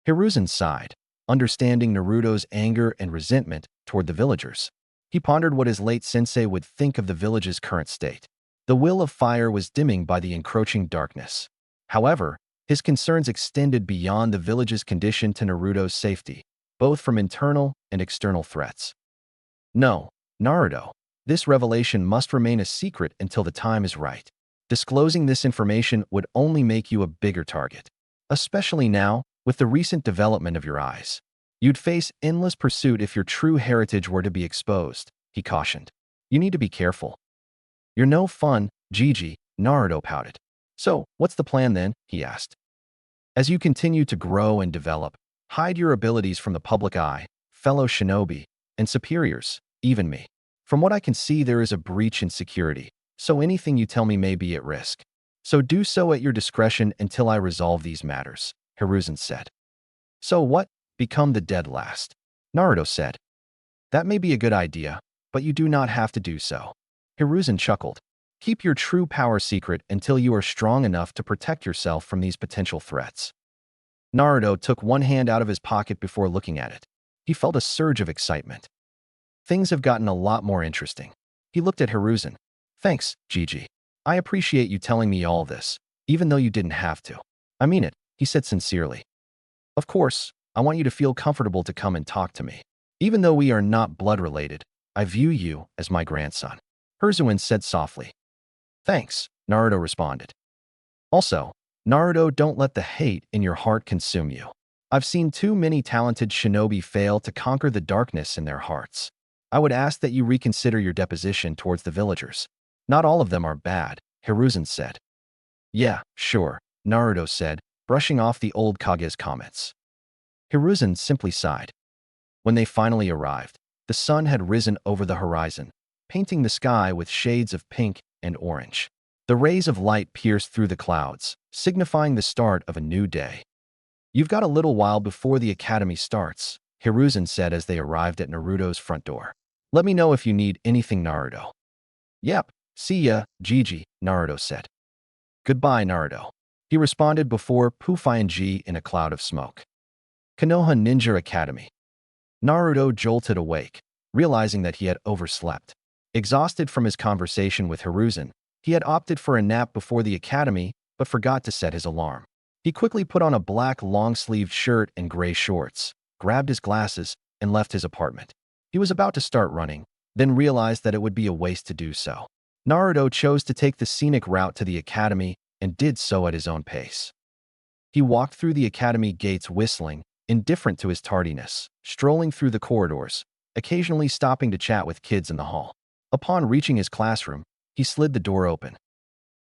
Hiruzen sighed, understanding Naruto's anger and resentment toward the villagers. He pondered what his late sensei would think of the village's current state. The will of fire was dimming by the encroaching darkness. However, his concerns extended beyond the village's condition to Naruto's safety, both from internal and external threats. No, Naruto, this revelation must remain a secret until the time is right. Disclosing this information would only make you a bigger target. Especially now, with the recent development of your eyes. You'd face endless pursuit if your true heritage were to be exposed, he cautioned. You need to be careful. You're no fun, Gigi, Naruto pouted. So, what's the plan then? He asked. As you continue to grow and develop, hide your abilities from the public eye, fellow shinobi, and superiors, even me. From what I can see, there is a breach in security, so anything you tell me may be at risk. So do so at your discretion until I resolve these matters, Hiruzen said. So what? Become the dead last. Naruto said. That may be a good idea, but you do not have to do so. Hiruzen chuckled. Keep your true power secret until you are strong enough to protect yourself from these potential threats. Naruto took one hand out of his pocket before looking at it. He felt a surge of excitement. Things have gotten a lot more interesting. He looked at Hiruzen. Thanks, Gigi. I appreciate you telling me all this, even though you didn't have to. I mean it, he said sincerely. Of course, I want you to feel comfortable to come and talk to me. Even though we are not blood-related, I view you as my grandson. Hiruzen said softly. Thanks, Naruto responded. Also, Naruto, don't let the hate in your heart consume you. I've seen too many talented shinobi fail to conquer the darkness in their hearts. I would ask that you reconsider your deposition towards the villagers. Not all of them are bad, Hiruzen said. Yeah, sure, Naruto said, brushing off the old Kage's comments. Hiruzen simply sighed. When they finally arrived, the sun had risen over the horizon, painting the sky with shades of pink and orange. The rays of light pierced through the clouds, signifying the start of a new day. You've got a little while before the academy starts, Hiruzen said as they arrived at Naruto's front door. Let me know if you need anything, Naruto. Yep, see ya, Gigi, Naruto said. Goodbye, Naruto. He responded before poofing in a cloud of smoke. Konoha Ninja Academy. Naruto jolted awake, realizing that he had overslept. Exhausted from his conversation with Hiruzen, he had opted for a nap before the academy, but forgot to set his alarm. He quickly put on a black long-sleeved shirt and gray shorts, grabbed his glasses, and left his apartment. He was about to start running, then realized that it would be a waste to do so. Naruto chose to take the scenic route to the academy and did so at his own pace. He walked through the academy gates whistling, indifferent to his tardiness, strolling through the corridors, occasionally stopping to chat with kids in the hall. Upon reaching his classroom, he slid the door open.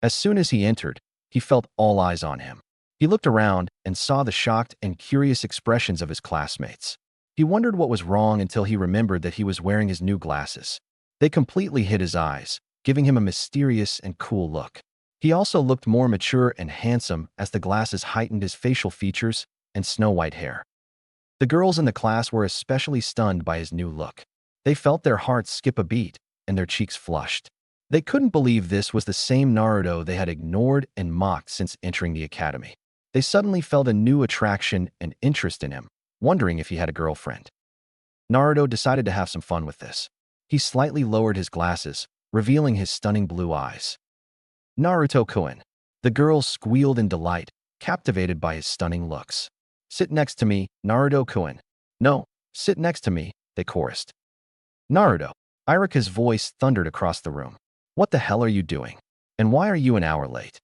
As soon as he entered, he felt all eyes on him. He looked around and saw the shocked and curious expressions of his classmates. He wondered what was wrong until he remembered that he was wearing his new glasses. They completely hid his eyes, giving him a mysterious and cool look. He also looked more mature and handsome as the glasses heightened his facial features and snow-white hair. The girls in the class were especially stunned by his new look. They felt their hearts skip a beat and their cheeks flushed. They couldn't believe this was the same Naruto they had ignored and mocked since entering the academy. They suddenly felt a new attraction and interest in him, wondering if he had a girlfriend. Naruto decided to have some fun with this. He slightly lowered his glasses, revealing his stunning blue eyes. Naruto-kun. The girls squealed in delight, captivated by his stunning looks. Sit next to me, Naruto-kun. No, sit next to me, they chorused. Naruto. Irika's voice thundered across the room. What the hell are you doing? And why are you an hour late?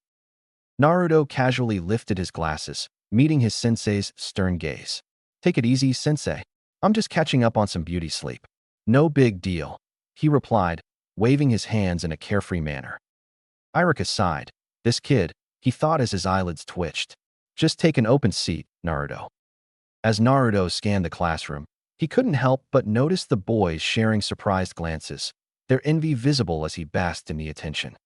Naruto casually lifted his glasses, meeting his sensei's stern gaze. Take it easy, sensei. I'm just catching up on some beauty sleep. No big deal, he replied, waving his hands in a carefree manner. Irika sighed. This kid, he thought as his eyelids twitched. Just take an open seat, Naruto. As Naruto scanned the classroom, he couldn't help but notice the boys sharing surprised glances, their envy visible as he basked in the attention.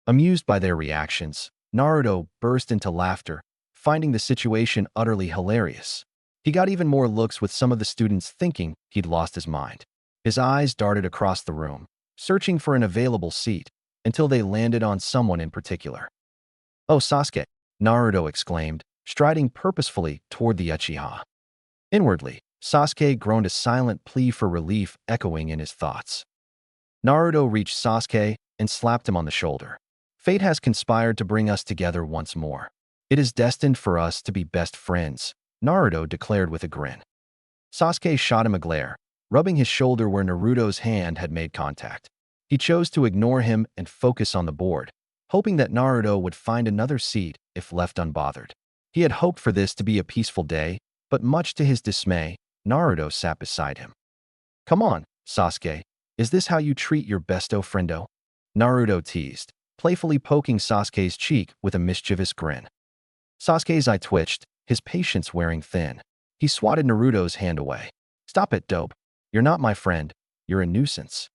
Amused by their reactions, Naruto burst into laughter, finding the situation utterly hilarious. He got even more looks with some of the students thinking he'd lost his mind. His eyes darted across the room, searching for an available seat, until they landed on someone in particular. "Oh, Sasuke," Naruto exclaimed, striding purposefully toward the Uchiha. Inwardly, Sasuke groaned a silent plea for relief echoing in his thoughts. Naruto reached Sasuke and slapped him on the shoulder. "Fate has conspired to bring us together once more. It is destined for us to be best friends," Naruto declared with a grin. Sasuke shot him a glare, rubbing his shoulder where Naruto's hand had made contact. He chose to ignore him and focus on the board, hoping that Naruto would find another seat if left unbothered. He had hoped for this to be a peaceful day, but much to his dismay, Naruto sat beside him. "Come on, Sasuke. Is this how you treat your besto friendo?" Naruto teased, playfully poking Sasuke's cheek with a mischievous grin. Sasuke's eye twitched, his patience wearing thin. He swatted Naruto's hand away. "Stop it, dope. You're not my friend. You're a nuisance."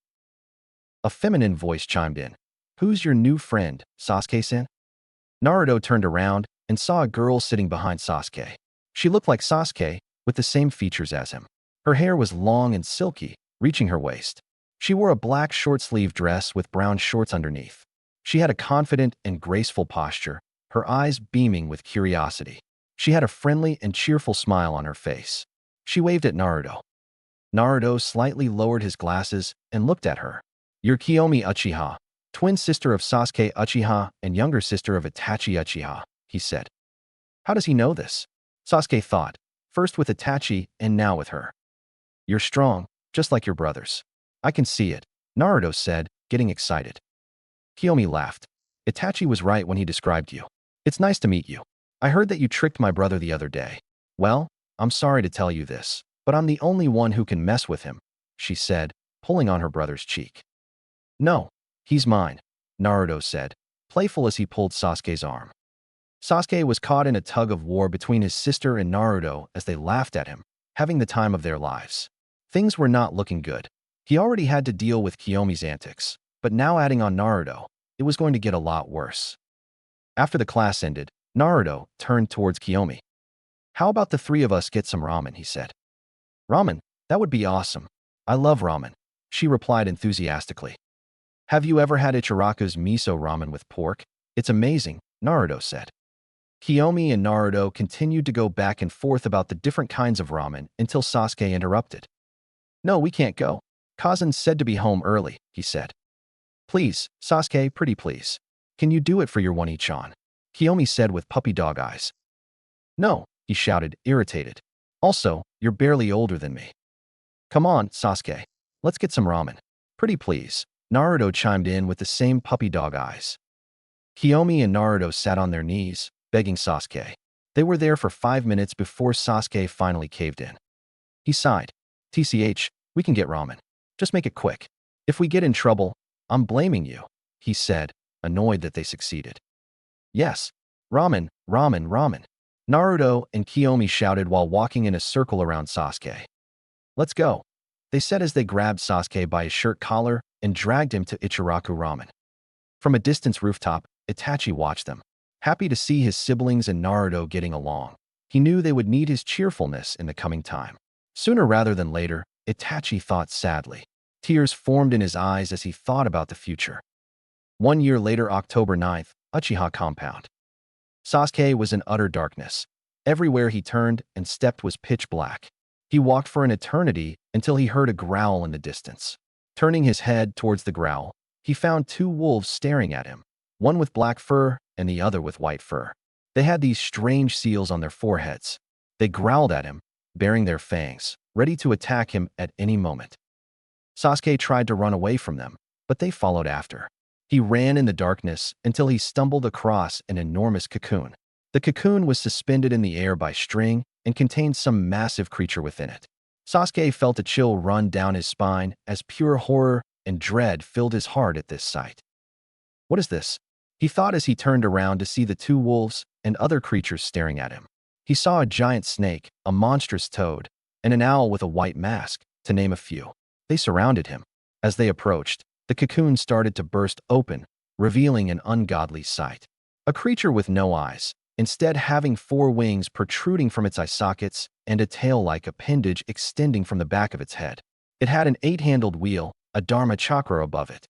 A feminine voice chimed in. "Who's your new friend, Sasuke-san?" Naruto turned around and saw a girl sitting behind Sasuke. She looked like Sasuke, with the same features as him. Her hair was long and silky, reaching her waist. She wore a black short-sleeved dress with brown shorts underneath. She had a confident and graceful posture, her eyes beaming with curiosity. She had a friendly and cheerful smile on her face. She waved at Naruto. Naruto slightly lowered his glasses and looked at her. "You're Kiyomi Uchiha, twin sister of Sasuke Uchiha and younger sister of Itachi Uchiha," he said. How does he know this? Sasuke thought, first with Itachi and now with her. "You're strong, just like your brothers." "I can see it," Naruto said, getting excited. Kiyomi laughed. "Itachi was right when he described you. It's nice to meet you. I heard that you tricked my brother the other day. Well, I'm sorry to tell you this, but I'm the only one who can mess with him," she said, pulling on her brother's cheek. "No, he's mine," Naruto said, playful as he pulled Sasuke's arm. Sasuke was caught in a tug-of-war between his sister and Naruto as they laughed at him, having the time of their lives. Things were not looking good. He already had to deal with Kiyomi's antics, but now adding on Naruto, it was going to get a lot worse. After the class ended, Naruto turned towards Kiyomi. "How about the three of us get some ramen?" he said. "Ramen? That would be awesome. I love ramen," she replied enthusiastically. "Have you ever had Ichiraku's miso ramen with pork? It's amazing," Naruto said. Kiyomi and Naruto continued to go back and forth about the different kinds of ramen until Sasuke interrupted. "No, we can't go. Kazan said to be home early," he said. "Please, Sasuke, pretty please. Can you do it for your one-chan?" Kiyomi said with puppy dog eyes. "No," he shouted, irritated. "Also, you're barely older than me." "Come on, Sasuke. Let's get some ramen. Pretty please," Naruto chimed in with the same puppy dog eyes. Kiyomi and Naruto sat on their knees, begging Sasuke. They were there for 5 minutes before Sasuke finally caved in. He sighed. "TCH, we can get ramen. Just make it quick. If we get in trouble, I'm blaming you," he said, annoyed that they succeeded. "Yes, ramen, ramen, ramen," Naruto and Kiyomi shouted while walking in a circle around Sasuke. "Let's go," they said as they grabbed Sasuke by his shirt collar and dragged him to Ichiraku Ramen. From a distant rooftop, Itachi watched them. Happy to see his siblings and Naruto getting along, he knew they would need his cheerfulness in the coming time. Sooner rather than later, Itachi thought sadly. Tears formed in his eyes as he thought about the future. 1 year later, October 9th, Uchiha Compound. Sasuke was in utter darkness. Everywhere he turned and stepped was pitch black. He walked for an eternity until he heard a growl in the distance. Turning his head towards the growl, he found 2 wolves staring at him, one with black fur and the other with white fur. They had these strange seals on their foreheads. They growled at him, baring their fangs, ready to attack him at any moment. Sasuke tried to run away from them, but they followed after. He ran in the darkness until he stumbled across an enormous cocoon. The cocoon was suspended in the air by string and contained some massive creature within it. Sasuke felt a chill run down his spine as pure horror and dread filled his heart at this sight. What is this? He thought as he turned around to see the two wolves and other creatures staring at him. He saw a giant snake, a monstrous toad, and an owl with a white mask, to name a few. They surrounded him. As they approached, the cocoon started to burst open, revealing an ungodly sight. A creature with no eyes, instead having 4 wings protruding from its eye sockets and a tail-like appendage extending from the back of its head. It had an 8-handled wheel, a Dharma chakra above it.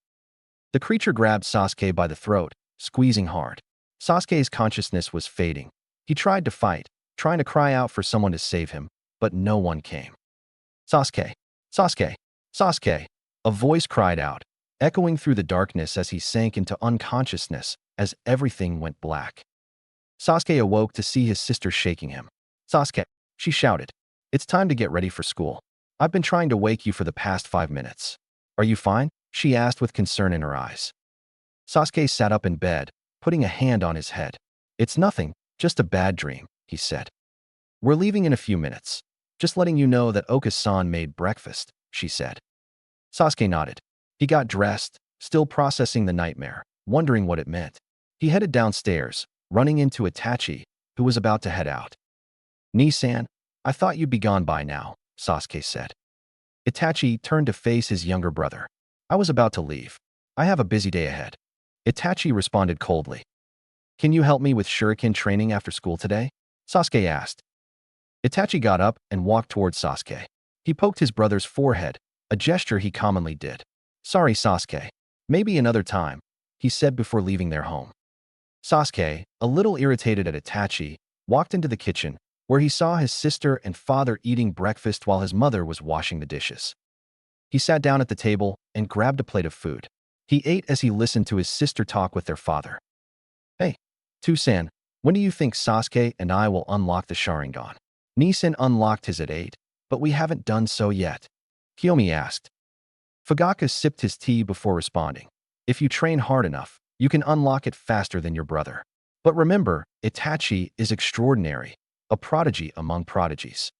The creature grabbed Sasuke by the throat, squeezing hard. Sasuke's consciousness was fading. He tried to fight, trying to cry out for someone to save him, but no one came. Sasuke! Sasuke! Sasuke! A voice cried out, echoing through the darkness as he sank into unconsciousness as everything went black. Sasuke awoke to see his sister shaking him. Sasuke, she shouted. It's time to get ready for school. I've been trying to wake you for the past 5 minutes. Are you fine? She asked with concern in her eyes. Sasuke sat up in bed, putting a hand on his head. It's nothing, just a bad dream, he said. We're leaving in a few minutes. Just letting you know that Oka-san made breakfast, she said. Sasuke nodded. He got dressed, still processing the nightmare, wondering what it meant. He headed downstairs, running into Itachi, who was about to head out. Ni-san, I thought you'd be gone by now, Sasuke said. Itachi turned to face his younger brother. I was about to leave. I have a busy day ahead. Itachi responded coldly. Can you help me with shuriken training after school today? Sasuke asked. Itachi got up and walked towards Sasuke. He poked his brother's forehead, a gesture he commonly did. Sorry, Sasuke. Maybe another time, he said before leaving their home. Sasuke, a little irritated at Itachi, walked into the kitchen, where he saw his sister and father eating breakfast while his mother was washing the dishes. He sat down at the table and grabbed a plate of food. He ate as he listened to his sister talk with their father. Hey, Tusan, when do you think Sasuke and I will unlock the Sharingan? Nisan unlocked his at 8, but we haven't done so yet. Kiyomi asked. Fugaka sipped his tea before responding. If you train hard enough, you can unlock it faster than your brother. But remember, Itachi is extraordinary, a prodigy among prodigies.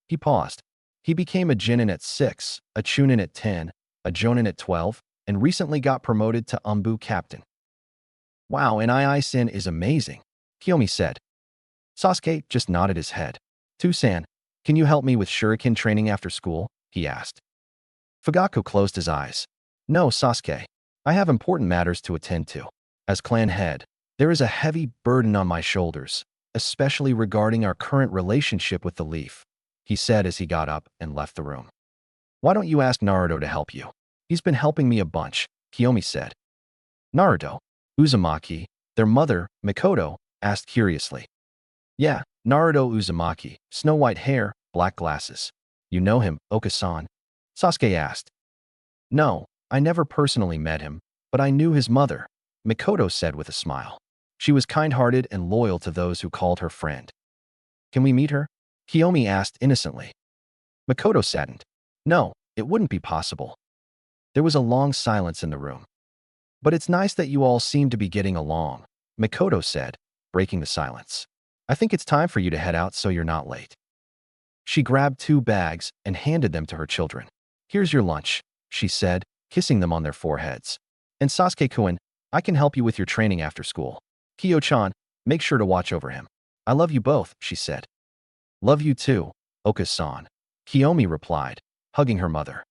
He paused. He became a Genin at 6, a Chunin at 10, a Jonin at 12, and recently got promoted to Umbu captain. Wow, and Ai-Sin is amazing, Kiyomi said. Sasuke just nodded his head. Tusan, can you help me with shuriken training after school? He asked. Fugaku closed his eyes. No, Sasuke. I have important matters to attend to. As clan head, there is a heavy burden on my shoulders, especially regarding our current relationship with the Leaf, he said as he got up and left the room. Why don't you ask Naruto to help you? He's been helping me a bunch, Kiyomi said. Naruto, Uzumaki, their mother, Mikoto, asked curiously. Yeah, Naruto Uzumaki, snow-white hair, black glasses. You know him, Oka-san? Sasuke asked. No, I never personally met him, but I knew his mother, Mikoto said with a smile. She was kind-hearted and loyal to those who called her friend. Can we meet her? Kiyomi asked innocently. Mikoto saddened. No, it wouldn't be possible. There was a long silence in the room. But it's nice that you all seem to be getting along, Mikoto said, breaking the silence. I think it's time for you to head out so you're not late. She grabbed 2 bags and handed them to her children. Here's your lunch, she said, kissing them on their foreheads. And Sasuke-kun, I can help you with your training after school. Kyo-chan, make sure to watch over him. I love you both, she said. Love you too, Oka-san, Kiyomi replied, hugging her mother.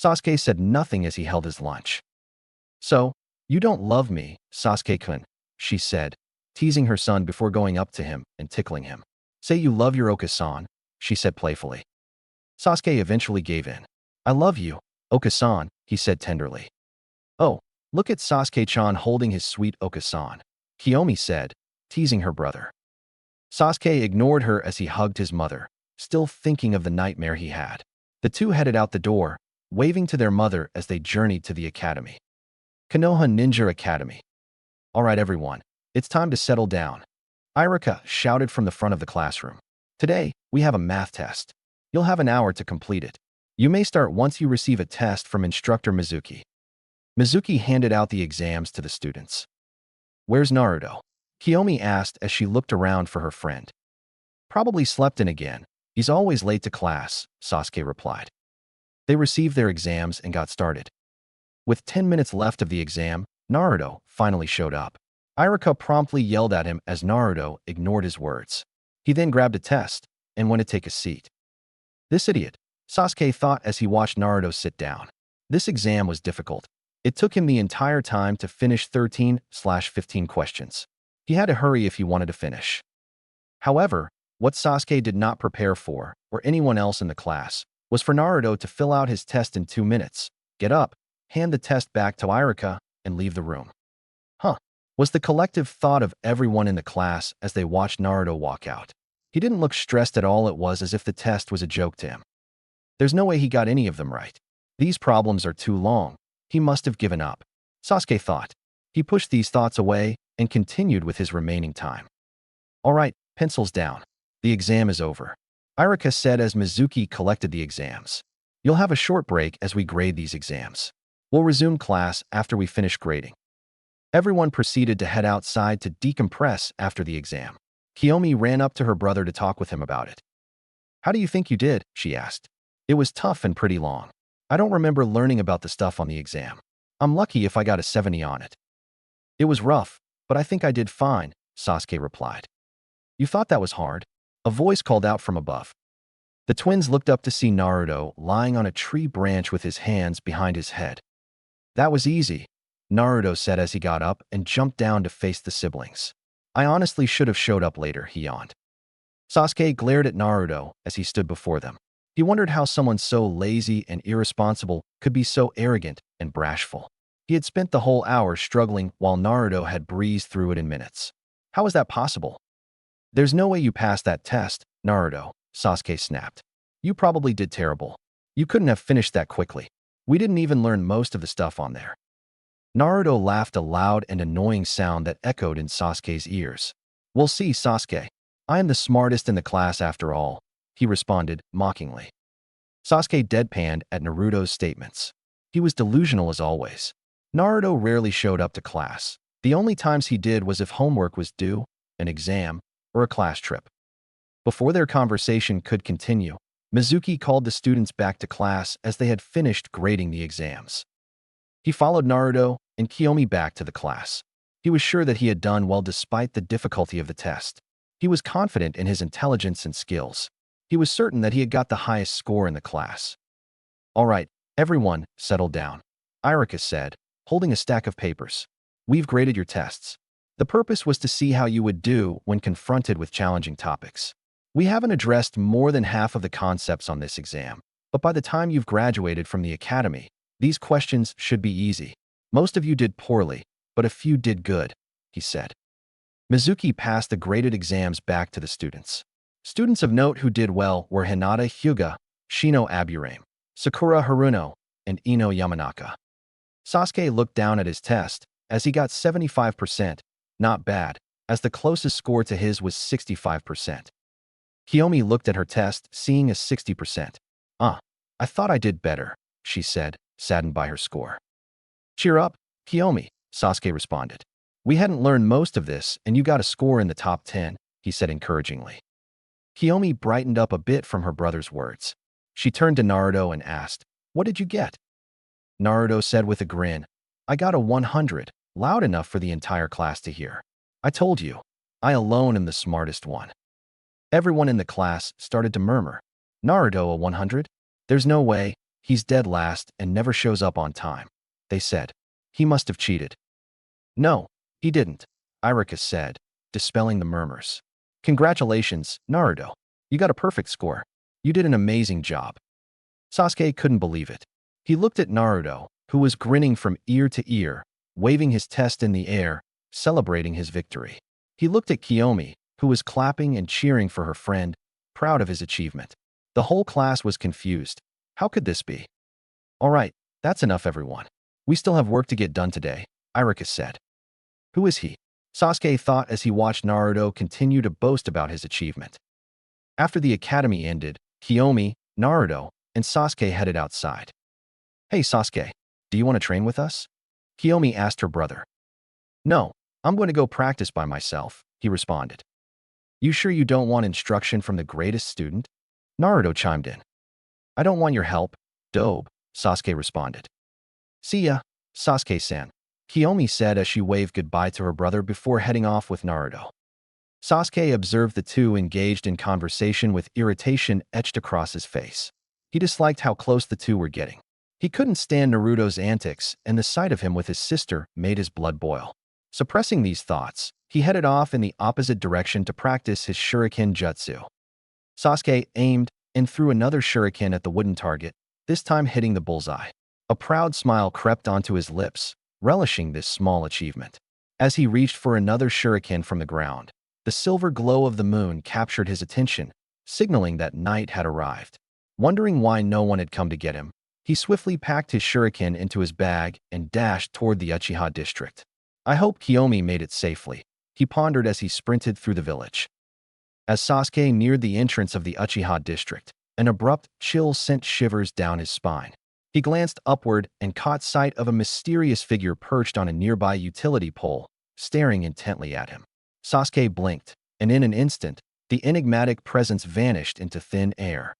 Sasuke said nothing as he held his lunch. So, you don't love me, Sasuke-kun, she said, teasing her son before going up to him and tickling him. Say you love your Oka-san, she said playfully. Sasuke eventually gave in. I love you, Oka-san, he said tenderly. Oh, look at Sasuke-chan holding his sweet Oka-san, Kiyomi said, teasing her brother. Sasuke ignored her as he hugged his mother, still thinking of the nightmare he had. The two headed out the door, waving to their mother as they journeyed to the academy. Konoha Ninja Academy. All right, everyone, it's time to settle down. Irika shouted from the front of the classroom. Today, we have a math test. You'll have an hour to complete it. You may start once you receive a test from instructor Mizuki. Mizuki handed out the exams to the students. Where's Naruto? Kiyomi asked as she looked around for her friend. Probably slept in again, He's always late to class, Sasuke replied. They received their exams and got started. With 10 minutes left of the exam, Naruto finally showed up. Iruka promptly yelled at him as Naruto ignored his words. He then grabbed a test and went to take a seat. This idiot, Sasuke thought as he watched Naruto sit down. This exam was difficult. It took him the entire time to finish 13/15 questions. He had to hurry if he wanted to finish. However, what Sasuke did not prepare for, or anyone else in the class, was for Naruto to fill out his test in 2 minutes, get up, hand the test back to Iruka, and leave the room. Was the collective thought of everyone in the class as they watched Naruto walk out. He didn't look stressed at all. It was as if the test was a joke to him. There's no way he got any of them right. These problems are too long. He must have given up, Sasuke thought. He pushed these thoughts away and continued with his remaining time. All right, pencils down. The exam is over, Iruka said as Mizuki collected the exams. You'll have a short break as we grade these exams. We'll resume class after we finish grading. Everyone proceeded to head outside to decompress after the exam. Kiyomi ran up to her brother to talk with him about it. How do you think you did? She asked. It was tough and pretty long. I don't remember learning about the stuff on the exam. I'm lucky if I got a 70 on it. It was rough, but I think I did fine, Sasuke replied. You thought that was hard? A voice called out from above. The twins looked up to see Naruto lying on a tree branch with his hands behind his head. That was easy, Naruto said as he got up and jumped down to face the siblings. I honestly should have showed up later, he yawned. Sasuke glared at Naruto as he stood before them. He wondered how someone so lazy and irresponsible could be so arrogant and bashful. He had spent the whole hour struggling while Naruto had breezed through it in minutes. How was that possible? There's no way you passed that test, Naruto, Sasuke snapped. You probably did terrible. You couldn't have finished that quickly. We didn't even learn most of the stuff on there. Naruto laughed a loud and annoying sound that echoed in Sasuke's ears. We'll see, Sasuke. I am the smartest in the class after all, he responded mockingly. Sasuke deadpanned at Naruto's statements. He was delusional as always. Naruto rarely showed up to class. The only times he did was if homework was due, an exam, or a class trip. Before their conversation could continue, Mizuki called the students back to class as they had finished grading the exams. He followed Naruto and Kiyomi back to the class. He was sure that he had done well despite the difficulty of the test. He was confident in his intelligence and skills. He was certain that he had got the highest score in the class. All right, everyone, settle down, Iruka said, holding a stack of papers. We've graded your tests. The purpose was to see how you would do when confronted with challenging topics. We haven't addressed more than half of the concepts on this exam, but by the time you've graduated from the academy, these questions should be easy. Most of you did poorly, but a few did good, he said. Mizuki passed the graded exams back to the students. Students of note who did well were Hinata Hyuga, Shino Aburame, Sakura Haruno, and Ino Yamanaka. Sasuke looked down at his test as he got 75%, not bad, as the closest score to his was 65%. Kiyomi looked at her test, seeing a 60%. I thought I did better, she said, saddened by her score. Cheer up, Kiyomi, Sasuke responded. We hadn't learned most of this, and you got a score in the top 10, he said encouragingly. Kiyomi brightened up a bit from her brother's words. She turned to Naruto and asked, What did you get? Naruto said with a grin, I got a 100, loud enough for the entire class to hear. I told you, I alone am the smartest one. Everyone in the class started to murmur. Naruto a 100? There's no way, he's dead last and never shows up on time, they said. He must have cheated. No, he didn't, Iruka said, dispelling the murmurs. Congratulations, Naruto. You got a perfect score. You did an amazing job. Sasuke couldn't believe it. He looked at Naruto, who was grinning from ear to ear, waving his test in the air, celebrating his victory. He looked at Kiyomi, who was clapping and cheering for her friend, proud of his achievement. The whole class was confused. How could this be? All right, that's enough, everyone. We still have work to get done today, Iruka said. Who is he? Sasuke thought as he watched Naruto continue to boast about his achievement. After the academy ended, Kiyomi, Naruto, and Sasuke headed outside. Hey Sasuke, do you want to train with us? Kiyomi asked her brother. No, I'm going to go practice by myself, he responded. You sure you don't want instruction from the greatest student? Naruto chimed in. I don't want your help, Dobe, Sasuke responded. See ya, Sasuke-san, Kiyomi said as she waved goodbye to her brother before heading off with Naruto. Sasuke observed the two engaged in conversation with irritation etched across his face. He disliked how close the two were getting. He couldn't stand Naruto's antics, and the sight of him with his sister made his blood boil. Suppressing these thoughts, he headed off in the opposite direction to practice his shuriken jutsu. Sasuke aimed and threw another shuriken at the wooden target, this time hitting the bullseye. A proud smile crept onto his lips, relishing this small achievement. As he reached for another shuriken from the ground, the silver glow of the moon captured his attention, signaling that night had arrived. Wondering why no one had come to get him, he swiftly packed his shuriken into his bag and dashed toward the Uchiha district. I hope Kiyomi made it safely, he pondered as he sprinted through the village. As Sasuke neared the entrance of the Uchiha district, an abrupt chill sent shivers down his spine. He glanced upward and caught sight of a mysterious figure perched on a nearby utility pole, staring intently at him. Sasuke blinked, and in an instant, the enigmatic presence vanished into thin air.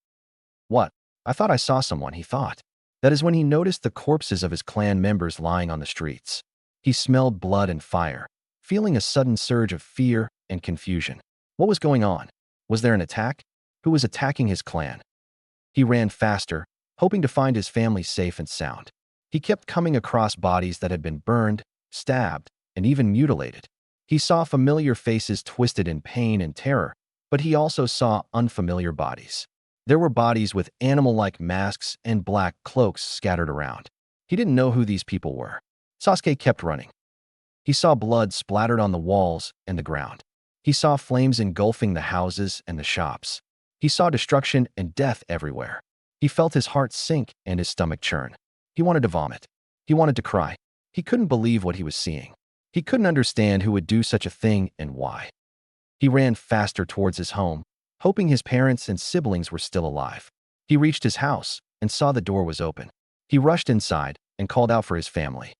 What? I thought I saw someone, he thought. That is when he noticed the corpses of his clan members lying on the streets. He smelled blood and fire, feeling a sudden surge of fear and confusion. What was going on? Was there an attack? Who was attacking his clan? He ran faster, hoping to find his family safe and sound. He kept coming across bodies that had been burned, stabbed, and even mutilated. He saw familiar faces twisted in pain and terror, but he also saw unfamiliar bodies. There were bodies with animal-like masks and black cloaks scattered around. He didn't know who these people were. Sasuke kept running. He saw blood splattered on the walls and the ground. He saw flames engulfing the houses and the shops. He saw destruction and death everywhere. He felt his heart sink and his stomach churn. He wanted to vomit. He wanted to cry. He couldn't believe what he was seeing. He couldn't understand who would do such a thing and why. He ran faster towards his home, hoping his parents and siblings were still alive. He reached his house and saw the door was open. He rushed inside and called out for his family.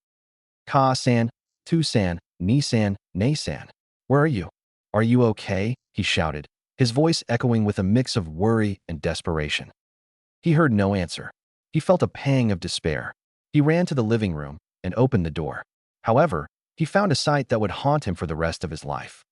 Ka-san, Tu-san, Ni-san, Ne-san. Where are you? Are you okay? He shouted, his voice echoing with a mix of worry and desperation. He heard no answer. He felt a pang of despair. He ran to the living room and opened the door. However, he found a sight that would haunt him for the rest of his life.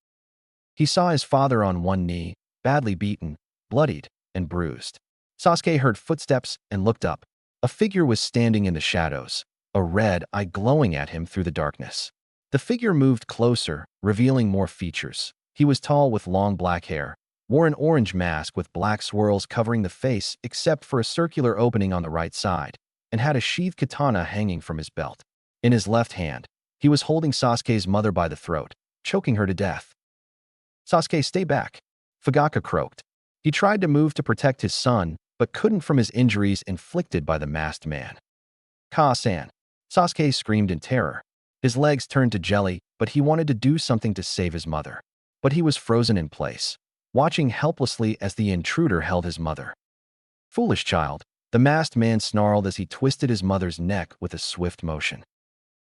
He saw his father on one knee, badly beaten, bloodied, and bruised. Sasuke heard footsteps and looked up. A figure was standing in the shadows, a red eye glowing at him through the darkness. The figure moved closer, revealing more features. He was tall with long black hair, wore an orange mask with black swirls covering the face except for a circular opening on the right side, and had a sheathed katana hanging from his belt. In his left hand, he was holding Sasuke's mother by the throat, choking her to death. Sasuke, stay back, Fugaka croaked. He tried to move to protect his son, but couldn't from his injuries inflicted by the masked man. Ka-san, Sasuke screamed in terror. His legs turned to jelly, but he wanted to do something to save his mother. But he was frozen in place, watching helplessly as the intruder held his mother. Foolish child, the masked man snarled as he twisted his mother's neck with a swift motion.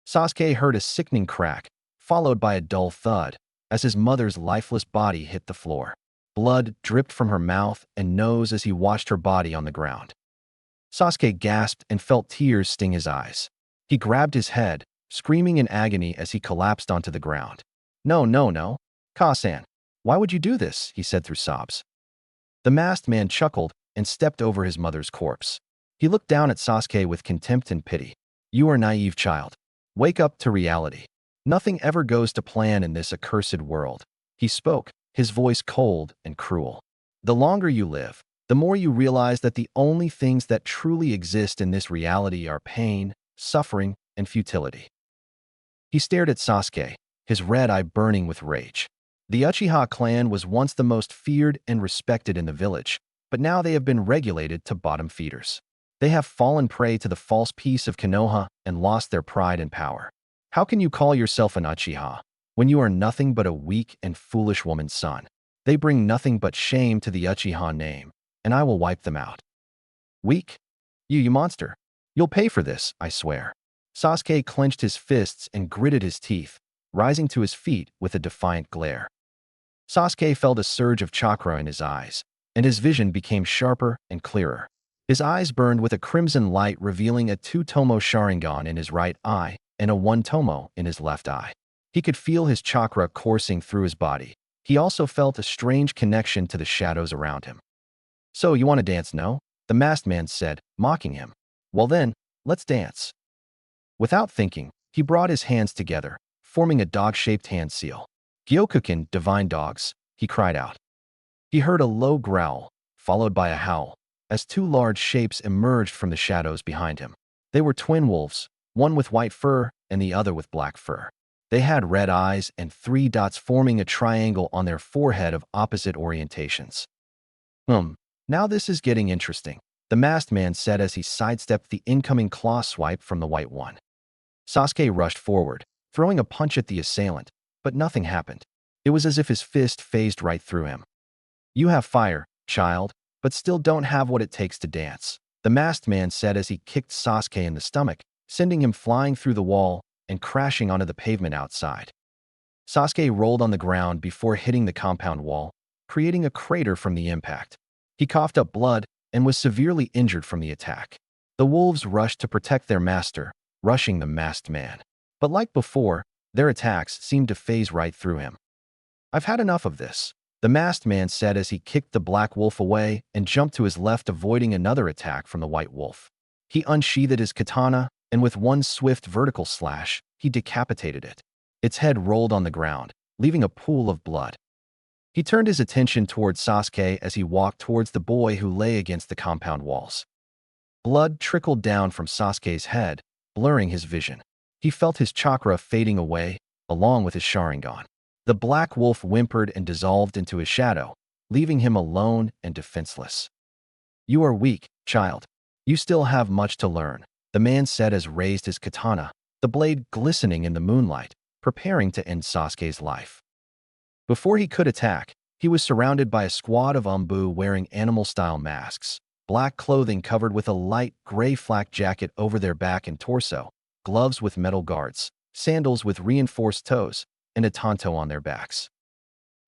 Sasuke heard a sickening crack, followed by a dull thud, as his mother's lifeless body hit the floor. Blood dripped from her mouth and nose as he watched her body on the ground. Sasuke gasped and felt tears sting his eyes. He grabbed his head, screaming in agony as he collapsed onto the ground. No, no, no. Ka-san, why would you do this? He said through sobs. The masked man chuckled and stepped over his mother's corpse. He looked down at Sasuke with contempt and pity. You are naive, child. Wake up to reality. Nothing ever goes to plan in this accursed world. He spoke, his voice cold and cruel. The longer you live, the more you realize that the only things that truly exist in this reality are pain, suffering, and futility. He stared at Sasuke, his red eye burning with rage. The Uchiha clan was once the most feared and respected in the village, but now they have been relegated to bottom feeders. They have fallen prey to the false peace of Konoha and lost their pride and power. How can you call yourself an Uchiha when you are nothing but a weak and foolish woman's son? They bring nothing but shame to the Uchiha name, and I will wipe them out. Weak? You monster. You'll pay for this, I swear. Sasuke clenched his fists and gritted his teeth, rising to his feet with a defiant glare. Sasuke felt a surge of chakra in his eyes, and his vision became sharper and clearer. His eyes burned with a crimson light, revealing a 2-tomo Sharingan in his right eye and a 1-tomo in his left eye. He could feel his chakra coursing through his body. He also felt a strange connection to the shadows around him. "So, you want to dance, no?" the masked man said, mocking him. "Well then, let's dance." Without thinking, he brought his hands together, forming a dog-shaped hand seal. "Gyokukin, divine dogs," he cried out. He heard a low growl, followed by a howl, as two large shapes emerged from the shadows behind him. They were twin wolves, one with white fur and the other with black fur. They had red eyes and 3 dots forming a triangle on their forehead of opposite orientations. Now this is getting interesting," the masked man said as he sidestepped the incoming claw swipe from the white one. Sasuke rushed forward, throwing a punch at the assailant, but nothing happened. It was as if his fist phased right through him. "You have fire, child, but still don't have what it takes to dance," the masked man said as he kicked Sasuke in the stomach, sending him flying through the wall and crashing onto the pavement outside. Sasuke rolled on the ground before hitting the compound wall, creating a crater from the impact. He coughed up blood and was severely injured from the attack. The wolves rushed to protect their master, rushing the masked man. But like before, their attacks seemed to phase right through him. "I've had enough of this," the masked man said as he kicked the black wolf away and jumped to his left, avoiding another attack from the white wolf. He unsheathed his katana, and with one swift vertical slash, he decapitated it. Its head rolled on the ground, leaving a pool of blood. He turned his attention towards Sasuke as he walked towards the boy who lay against the compound walls. Blood trickled down from Sasuke's head, blurring his vision. He felt his chakra fading away, along with his Sharingan. The black wolf whimpered and dissolved into his shadow, leaving him alone and defenseless. "You are weak, child. You still have much to learn," the man said as raised his katana, the blade glistening in the moonlight, preparing to end Sasuke's life. Before he could attack, he was surrounded by a squad of Umbu wearing animal-style masks, black clothing covered with a light gray flak jacket over their back and torso, gloves with metal guards, sandals with reinforced toes, and a tanto on their backs.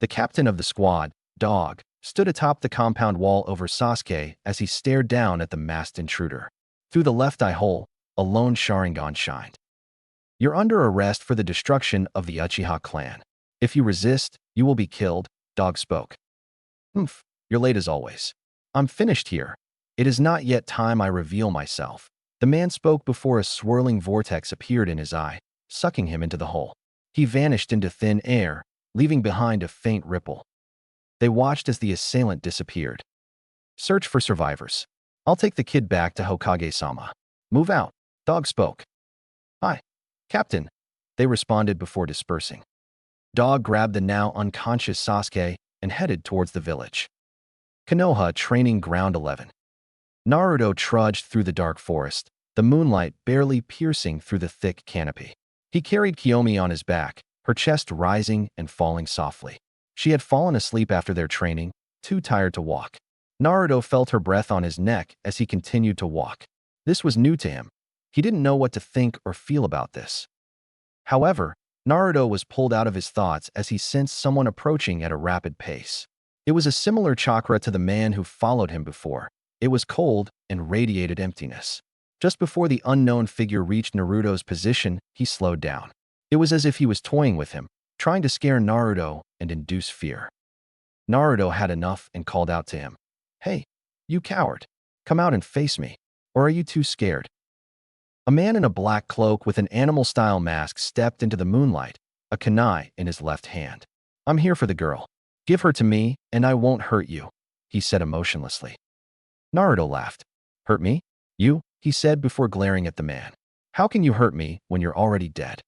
The captain of the squad, Dog, stood atop the compound wall over Sasuke as he stared down at the masked intruder. Through the left eye hole, a lone Sharingan shined. "You're under arrest for the destruction of the Uchiha clan. If you resist, you will be killed," Dog spoke. You're late as always. I'm finished here. It is not yet time I reveal myself." The man spoke before a swirling vortex appeared in his eye, sucking him into the hole. He vanished into thin air, leaving behind a faint ripple. They watched as the assailant disappeared. "Search for survivors. I'll take the kid back to Hokage-sama." "Move out," Dog spoke. "Hi, Captain," they responded before dispersing. Dog grabbed the now unconscious Sasuke and headed towards the village. Konoha Training Ground 11. Naruto trudged through the dark forest, the moonlight barely piercing through the thick canopy. He carried Kiyomi on his back, her chest rising and falling softly. She had fallen asleep after their training, too tired to walk. Naruto felt her breath on his neck as he continued to walk. This was new to him. He didn't know what to think or feel about this. However, Naruto was pulled out of his thoughts as he sensed someone approaching at a rapid pace. It was a similar chakra to the man who followed him before. It was cold and radiated emptiness. Just before the unknown figure reached Naruto's position, he slowed down. It was as if he was toying with him, trying to scare Naruto and induce fear. Naruto had enough and called out to him. "Hey, you coward. Come out and face me. Or are you too scared?" A man in a black cloak with an animal-style mask stepped into the moonlight, a kunai in his left hand. "I'm here for the girl. Give her to me, and I won't hurt you," he said emotionlessly. Naruto laughed. "Hurt me? You?" he said before glaring at the man. "How can you hurt me when you're already dead?"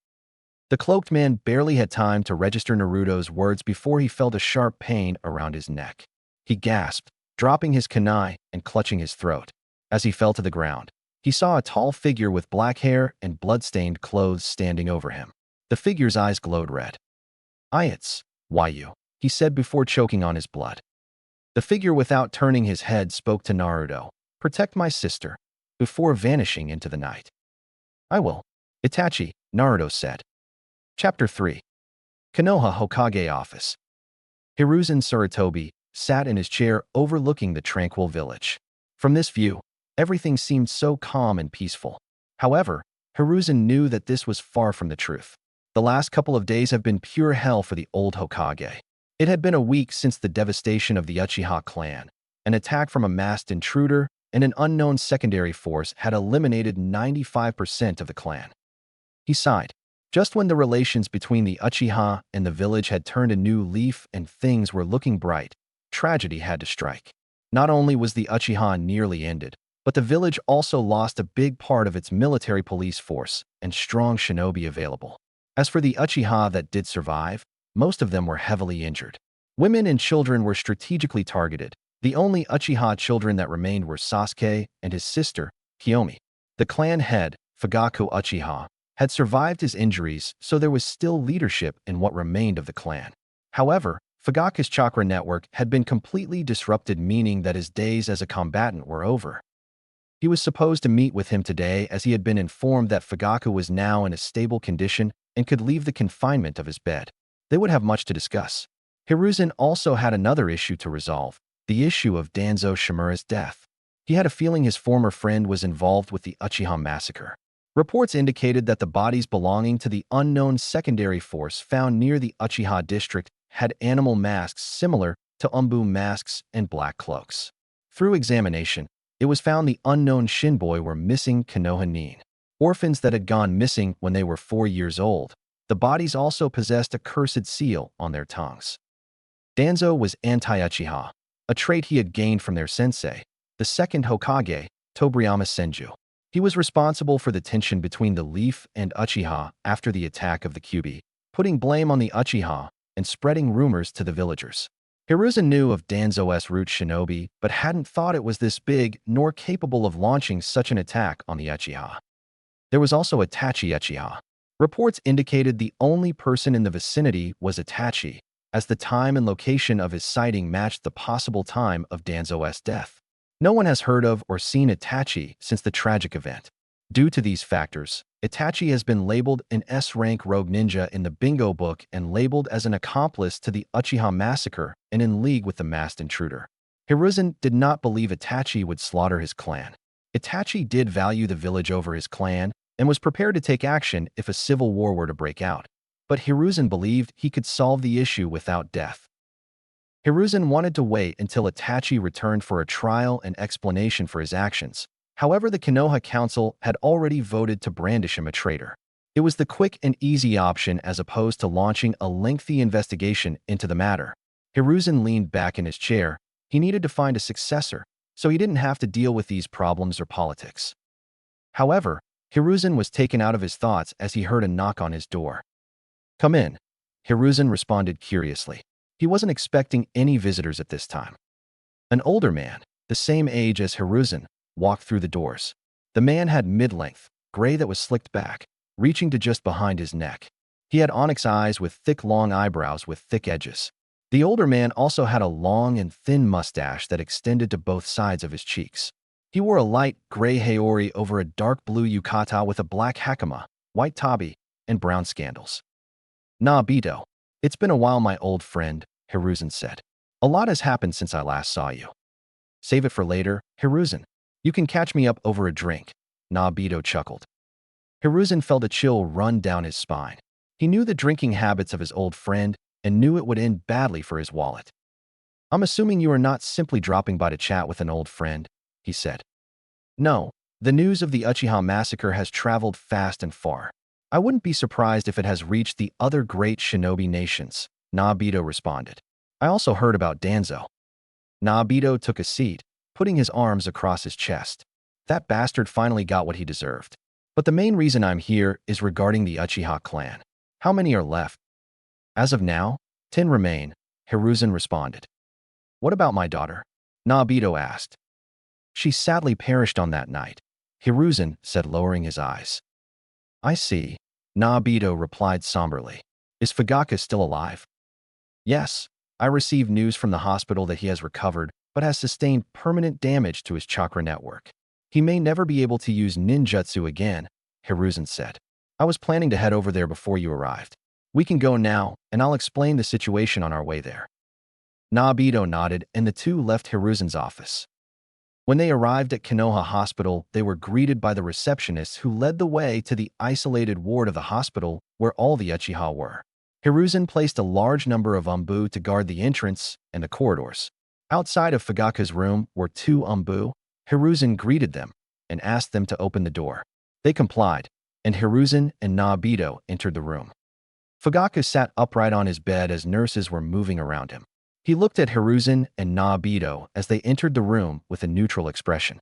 The cloaked man barely had time to register Naruto's words before he felt a sharp pain around his neck. He gasped, dropping his kunai and clutching his throat. As he fell to the ground, he saw a tall figure with black hair and blood-stained clothes standing over him. The figure's eyes glowed red. "It's why you?" he said before choking on his blood. The figure, without turning his head, spoke to Naruto. "Protect my sister," before vanishing into the night. "I will." "Itachi," Naruto said. Chapter 3. Konoha Hokage Office. Hiruzen Sarutobi, sat in his chair overlooking the tranquil village. From this view, everything seemed so calm and peaceful. However, Hiruzen knew that this was far from the truth. The last couple of days have been pure hell for the old Hokage. It had been a week since the devastation of the Uchiha clan. An attack from a masked intruder and an unknown secondary force had eliminated 95% of the clan. He sighed. Just when the relations between the Uchiha and the village had turned a new leaf and things were looking bright, tragedy had to strike. Not only was the Uchiha nearly ended, but the village also lost a big part of its military police force and strong shinobi available. As for the Uchiha that did survive, most of them were heavily injured. Women and children were strategically targeted. The only Uchiha children that remained were Sasuke and his sister, Kiyomi. The clan head, Fugaku Uchiha, had survived his injuries, so there was still leadership in what remained of the clan. However, Fugaku's chakra network had been completely disrupted, meaning that his days as a combatant were over. He was supposed to meet with him today, as he had been informed that Fugaku was now in a stable condition and could leave the confinement of his bed. They would have much to discuss. Hiruzen also had another issue to resolve, the issue of Danzo Shimura's death. He had a feeling his former friend was involved with the Uchiha massacre. Reports indicated that the bodies belonging to the unknown secondary force found near the Uchiha district had animal masks similar to Umbu masks and black cloaks. Through examination, it was found the unknown Shinboi were missing Konoha Nin, orphans that had gone missing when they were 4 years old. The bodies also possessed a cursed seal on their tongues. Danzo was anti-Uchiha, a trait he had gained from their sensei, the second Hokage, Tobirama Senju. He was responsible for the tension between the Leaf and Uchiha after the attack of the Kyuubi, putting blame on the Uchiha and spreading rumors to the villagers. Hiruzen knew of Danzo's root shinobi, but hadn't thought it was this big nor capable of launching such an attack on the Uchiha. There was also Itachi Uchiha. Reports indicated the only person in the vicinity was Itachi, as the time and location of his sighting matched the possible time of Danzo's death. No one has heard of or seen Itachi since the tragic event. Due to these factors, Itachi has been labeled an S-rank rogue ninja in the bingo book and labeled as an accomplice to the Uchiha massacre and in league with the masked intruder. Hiruzen did not believe Itachi would slaughter his clan. Itachi did value the village over his clan and was prepared to take action if a civil war were to break out. But Hiruzen believed he could solve the issue without death. Hiruzen wanted to wait until Itachi returned for a trial and explanation for his actions. However, the Konoha Council had already voted to brandish him a traitor. It was the quick and easy option as opposed to launching a lengthy investigation into the matter. Hiruzen leaned back in his chair. He needed to find a successor, so he didn't have to deal with these problems or politics. However, Hiruzen was taken out of his thoughts as he heard a knock on his door. "Come in," Hiruzen responded curiously. He wasn't expecting any visitors at this time. An older man, the same age as Hiruzen, walked through the doors. The man had mid-length, gray that was slicked back, reaching to just behind his neck. He had onyx eyes with thick long eyebrows with thick edges. The older man also had a long and thin mustache that extended to both sides of his cheeks. He wore a light gray haori over a dark blue yukata with a black hakama, white tabi, and brown scandals. "Nah, Bito. It's been a while, my old friend," Hiruzen said. "A lot has happened since I last saw you." "Save it for later, Hiruzen. You can catch me up over a drink," Nabito chuckled. Hiruzen felt a chill run down his spine. He knew the drinking habits of his old friend and knew it would end badly for his wallet. "I'm assuming you are not simply dropping by to chat with an old friend," he said. "No, the news of the Uchiha massacre has traveled fast and far. I wouldn't be surprised if it has reached the other great shinobi nations," Nabito responded. "I also heard about Danzo." Nabito took a seat, putting his arms across his chest. "That bastard finally got what he deserved. But the main reason I'm here is regarding the Uchiha clan. How many are left?" "As of now, 10 remain," Hiruzen responded. "What about my daughter?" Nabito asked. "She sadly perished on that night," Hiruzen said, lowering his eyes. "I see," Nabito replied somberly. "Is Fugaku still alive?" "Yes, I received news from the hospital that he has recovered, but has sustained permanent damage to his chakra network. He may never be able to use ninjutsu again," Hiruzen said. "I was planning to head over there before you arrived. We can go now, and I'll explain the situation on our way there." Nobito nodded, and the two left Hiruzen's office. When they arrived at Konoha Hospital, they were greeted by the receptionist who led the way to the isolated ward of the hospital where all the Uchiha were. Hiruzen placed a large number of umbu to guard the entrance and the corridors. Outside of Fugaku's room were two umbu. Hiruzen greeted them and asked them to open the door. They complied, and Hiruzen and Nobito entered the room. Fugaku sat upright on his bed as nurses were moving around him. He looked at Hiruzen and Nobito as they entered the room with a neutral expression.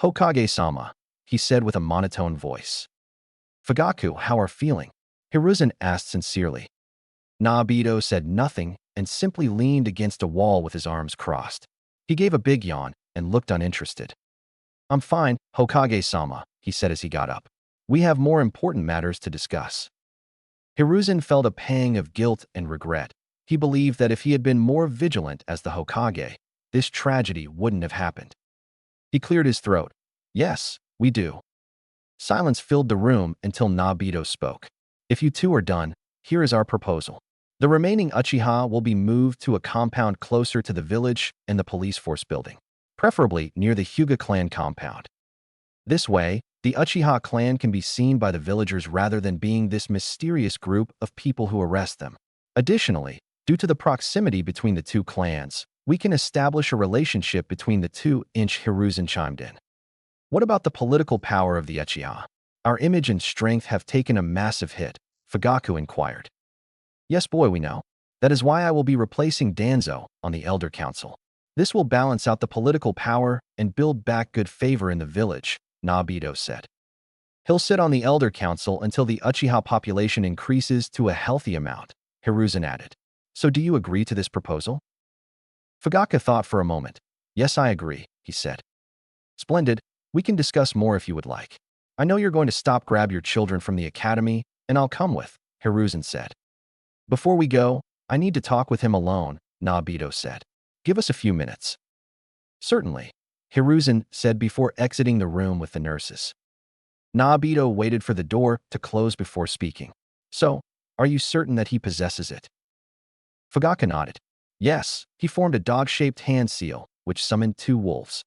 "Hokage-sama," he said with a monotone voice. "Fugaku, how are feeling?" Hiruzen asked sincerely. Nobito said nothing and simply leaned against a wall with his arms crossed. He gave a big yawn and looked uninterested. "I'm fine, Hokage-sama," he said as he got up. "We have more important matters to discuss." Hiruzen felt a pang of guilt and regret. He believed that if he had been more vigilant as the Hokage, this tragedy wouldn't have happened. He cleared his throat. "Yes, we do." Silence filled the room until Nobito spoke. "If you two are done, here is our proposal. The remaining Uchiha will be moved to a compound closer to the village and the police force building, preferably near the Hyuga clan compound. This way, the Uchiha clan can be seen by the villagers rather than being this mysterious group of people who arrest them. Additionally, due to the proximity between the two clans, we can establish a relationship between the two. Hiruzen chimed in. "What about the political power of the Uchiha? Our image and strength have taken a massive hit," Fugaku inquired. "Yes, boy, we know. That is why I will be replacing Danzo on the Elder Council. This will balance out the political power and build back good favor in the village," Nobito said. "He'll sit on the Elder Council until the Uchiha population increases to a healthy amount," Hiruzen added. "So do you agree to this proposal?" Fugaku thought for a moment. "Yes, I agree," he said. "Splendid. We can discuss more if you would like. I know you're going to grab your children from the academy, and I'll come with," Hiruzen said. "Before we go, I need to talk with him alone," Nobito said. "Give us a few minutes." "Certainly," Hiruzen said before exiting the room with the nurses. Nobito waited for the door to close before speaking. "So, are you certain that he possesses it?" Fugaku nodded. "Yes, he formed a dog-shaped hand seal, which summoned two wolves."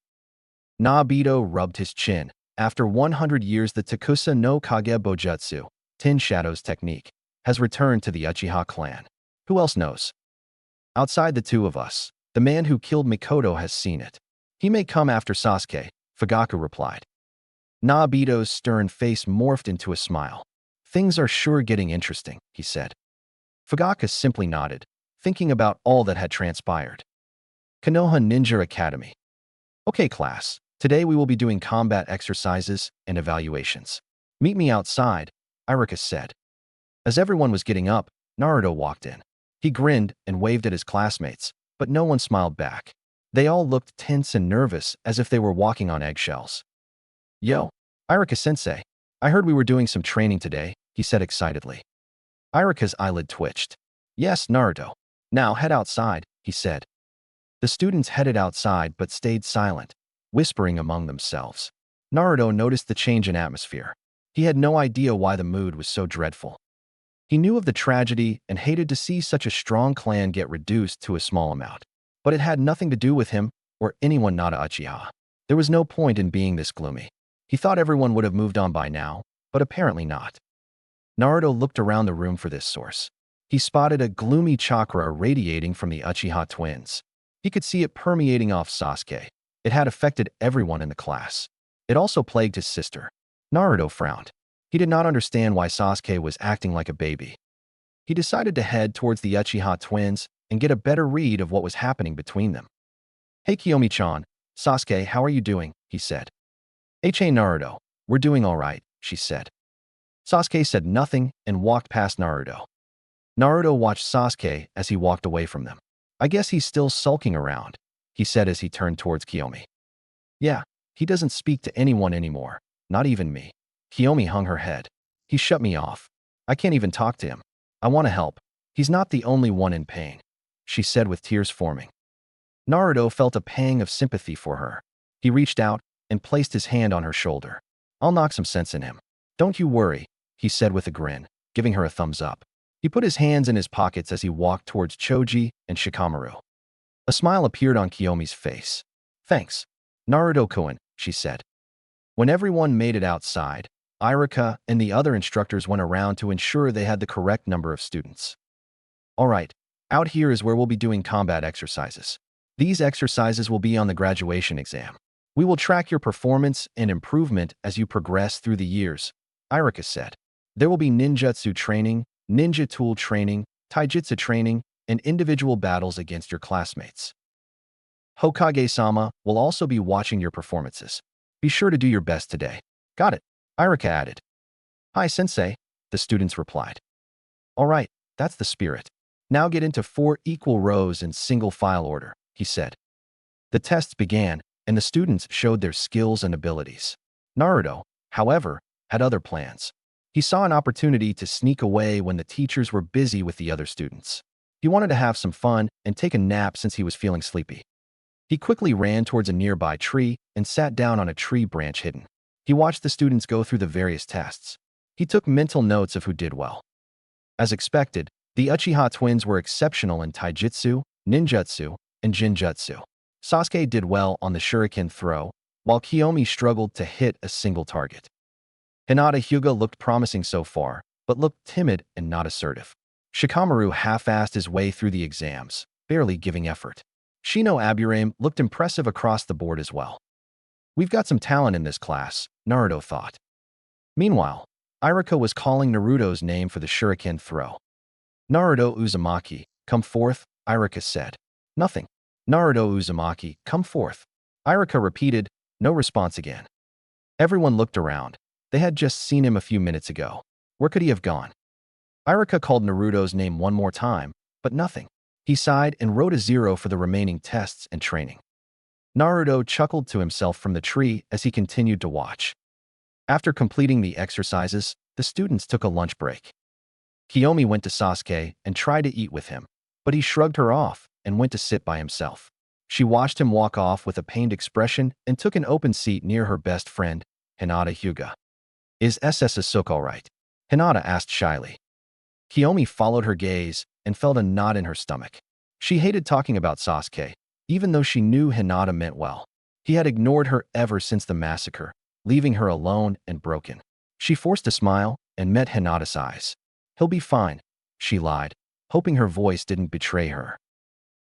Nobito rubbed his chin. "After 100 years, the Takusa no Kage Bojutsu, 10 Shadows technique, has returned to the Uchiha clan. Who else knows? Outside the two of us, the man who killed Mikoto has seen it. He may come after Sasuke," Fugaku replied. Nobito's stern face morphed into a smile. "Things are sure getting interesting," he said. Fugaku simply nodded, thinking about all that had transpired. Konoha Ninja Academy. "Okay, class. Today we will be doing combat exercises and evaluations. Meet me outside," Iruka said. As everyone was getting up, Naruto walked in. He grinned and waved at his classmates, but no one smiled back. They all looked tense and nervous, as if they were walking on eggshells. "Yo, Iruka-sensei, I heard we were doing some training today," he said excitedly. Iruka's eyelid twitched. "Yes, Naruto. Now head outside," he said. The students headed outside but stayed silent, whispering among themselves. Naruto noticed the change in atmosphere. He had no idea why the mood was so dreadful. He knew of the tragedy and hated to see such a strong clan get reduced to a small amount. But it had nothing to do with him or anyone not a Uchiha. There was no point in being this gloomy. He thought everyone would have moved on by now, but apparently not. Naruto looked around the room for this source. He spotted a gloomy chakra radiating from the Uchiha twins. He could see it permeating off Sasuke. It had affected everyone in the class. It also plagued his sister. Naruto frowned. He did not understand why Sasuke was acting like a baby. He decided to head towards the Uchiha twins and get a better read of what was happening between them. "Hey Kiyomi-chan, Sasuke, how are you doing?" he said. "Hey Naruto, we're doing all right," she said. Sasuke said nothing and walked past Naruto. Naruto watched Sasuke as he walked away from them. "I guess he's still sulking around," he said as he turned towards Kiyomi. "Yeah, he doesn't speak to anyone anymore, not even me." Kiyomi hung her head. "He shut me off. I can't even talk to him. I want to help. He's not the only one in pain," she said with tears forming. Naruto felt a pang of sympathy for her. He reached out and placed his hand on her shoulder. "I'll knock some sense in him. Don't you worry," he said with a grin, giving her a thumbs up. He put his hands in his pockets as he walked towards Choji and Shikamaru. A smile appeared on Kiyomi's face. Thanks, Naruto-kun, she said. When everyone made it outside, Irika and the other instructors went around to ensure they had the correct number of students. All right, out here is where we'll be doing combat exercises. These exercises will be on the graduation exam. We will track your performance and improvement as you progress through the years, Irika said. There will be ninjutsu training, ninja tool training, taijutsu training, and individual battles against your classmates. Hokage-sama will also be watching your performances. Be sure to do your best today. Got it, Irika added. Hi, sensei, the students replied. All right, that's the spirit. Now get into 4 equal rows in single file order, he said. The tests began, and the students showed their skills and abilities. Naruto, however, had other plans. He saw an opportunity to sneak away when the teachers were busy with the other students. He wanted to have some fun and take a nap since he was feeling sleepy. He quickly ran towards a nearby tree and sat down on a tree branch hidden. He watched the students go through the various tests. He took mental notes of who did well. As expected, the Uchiha twins were exceptional in taijutsu, ninjutsu, and jinjutsu. Sasuke did well on the shuriken throw, while Kiyomi struggled to hit a single target. Hinata Hyuga looked promising so far, but looked timid and not assertive. Shikamaru half-assed his way through the exams, barely giving effort. Shino Aburame looked impressive across the board as well. We've got some talent in this class, Naruto thought. Meanwhile, Irika was calling Naruto's name for the shuriken throw. Naruto Uzumaki, come forth, Irika said. Nothing. Naruto Uzumaki, come forth. Irika repeated, no response again. Everyone looked around. They had just seen him a few minutes ago. Where could he have gone? Irika called Naruto's name one more time, but nothing. He sighed and wrote a 0 for the remaining tests and training. Naruto chuckled to himself from the tree as he continued to watch. After completing the exercises, the students took a lunch break. Kiyomi went to Sasuke and tried to eat with him, but he shrugged her off and went to sit by himself. She watched him walk off with a pained expression and took an open seat near her best friend, Hinata Hyuga. Is SS Asuka all right? Hinata asked shyly. Kiyomi followed her gaze and felt a knot in her stomach. She hated talking about Sasuke, even though she knew Hinata meant well. He had ignored her ever since the massacre, leaving her alone and broken. She forced a smile and met Hinata's eyes. He'll be fine, she lied, hoping her voice didn't betray her.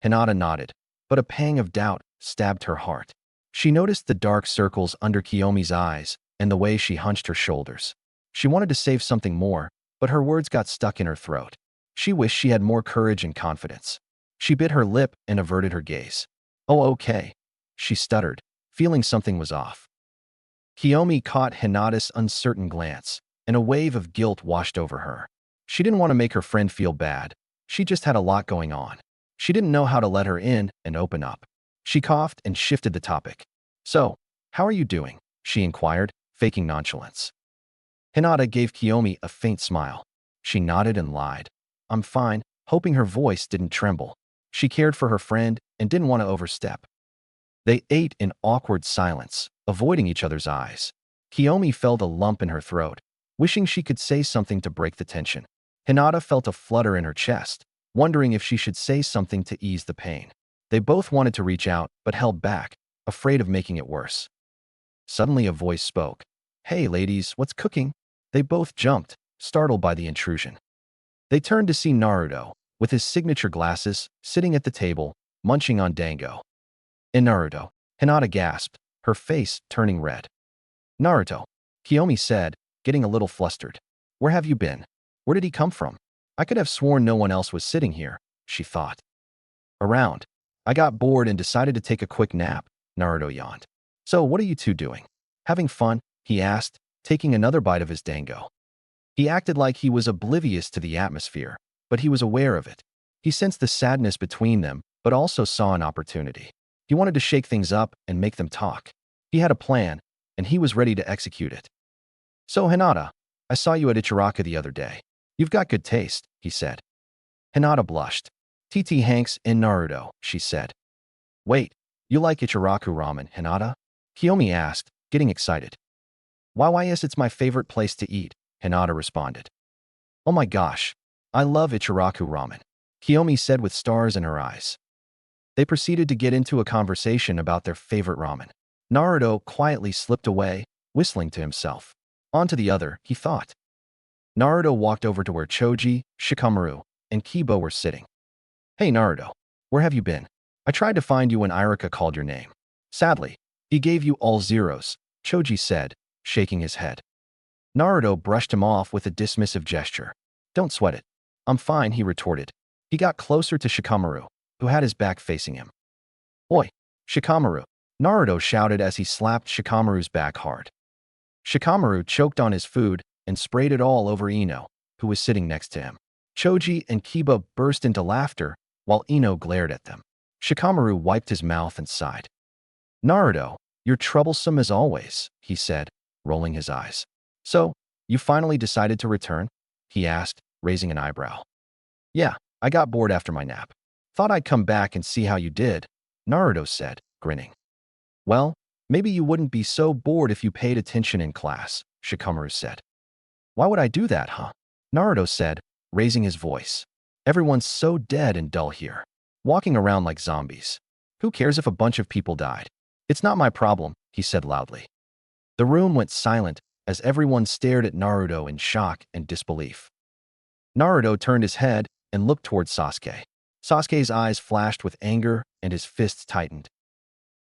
Hinata nodded, but a pang of doubt stabbed her heart. She noticed the dark circles under Kiyomi's eyes and the way she hunched her shoulders. She wanted to say something more, but her words got stuck in her throat. She wished she had more courage and confidence. She bit her lip and averted her gaze. Oh, okay, she stuttered, feeling something was off. Kiyomi caught Hinata's uncertain glance, and a wave of guilt washed over her. She didn't want to make her friend feel bad. She just had a lot going on. She didn't know how to let her in and open up. She coughed and shifted the topic. So, how are you doing? She inquired, faking nonchalance. Hinata gave Kiyomi a faint smile. She nodded and lied. I'm fine, hoping her voice didn't tremble. She cared for her friend and didn't want to overstep. They ate in awkward silence, avoiding each other's eyes. Kiyomi felt a lump in her throat, wishing she could say something to break the tension. Hinata felt a flutter in her chest, wondering if she should say something to ease the pain. They both wanted to reach out, but held back, afraid of making it worse. Suddenly a voice spoke. Hey ladies, what's cooking? They both jumped, startled by the intrusion. They turned to see Naruto, with his signature glasses, sitting at the table, munching on dango. In Naruto, Hinata gasped, her face turning red. Naruto, Kiyomi said, getting a little flustered. Where have you been? Where did he come from? I could have sworn no one else was sitting here, she thought. Around. I got bored and decided to take a quick nap, Naruto yawned. So what are you two doing? Having fun? He asked, taking another bite of his dango. He acted like he was oblivious to the atmosphere, but he was aware of it. He sensed the sadness between them, but also saw an opportunity. He wanted to shake things up and make them talk. He had a plan, and he was ready to execute it. So Hinata, I saw you at Ichiraka the other day. You've got good taste, he said. Hinata blushed. TT Hanks in Naruto, she said. Wait, you like Ichiraku ramen, Hinata? Kiyomi asked, getting excited. Why yes, it's my favorite place to eat, Hinata responded. Oh my gosh, I love Ichiraku ramen, Kiyomi said with stars in her eyes. They proceeded to get into a conversation about their favorite ramen. Naruto quietly slipped away, whistling to himself. On to the other, he thought. Naruto walked over to where Choji, Shikamaru, and Kiba were sitting. Hey Naruto, where have you been? I tried to find you when Irika called your name. Sadly, he gave you all zeros, Choji said, shaking his head. Naruto brushed him off with a dismissive gesture. Don't sweat it. I'm fine, he retorted. He got closer to Shikamaru, who had his back facing him. Oi, Shikamaru, Naruto shouted as he slapped Shikamaru's back hard. Shikamaru choked on his food and sprayed it all over Ino, who was sitting next to him. Choji and Kiba burst into laughter while Ino glared at them. Shikamaru wiped his mouth and sighed. Naruto, you're troublesome as always, he said, rolling his eyes. So, you finally decided to return? He asked, raising an eyebrow. Yeah, I got bored after my nap. Thought I'd come back and see how you did, Naruto said, grinning. Well, maybe you wouldn't be so bored if you paid attention in class, Shikamaru said. Why would I do that, huh? Naruto said, raising his voice. Everyone's so dead and dull here, walking around like zombies. Who cares if a bunch of people died? It's not my problem, he said loudly. The room went silent as everyone stared at Naruto in shock and disbelief. Naruto turned his head and looked towards Sasuke. Sasuke's eyes flashed with anger and his fists tightened.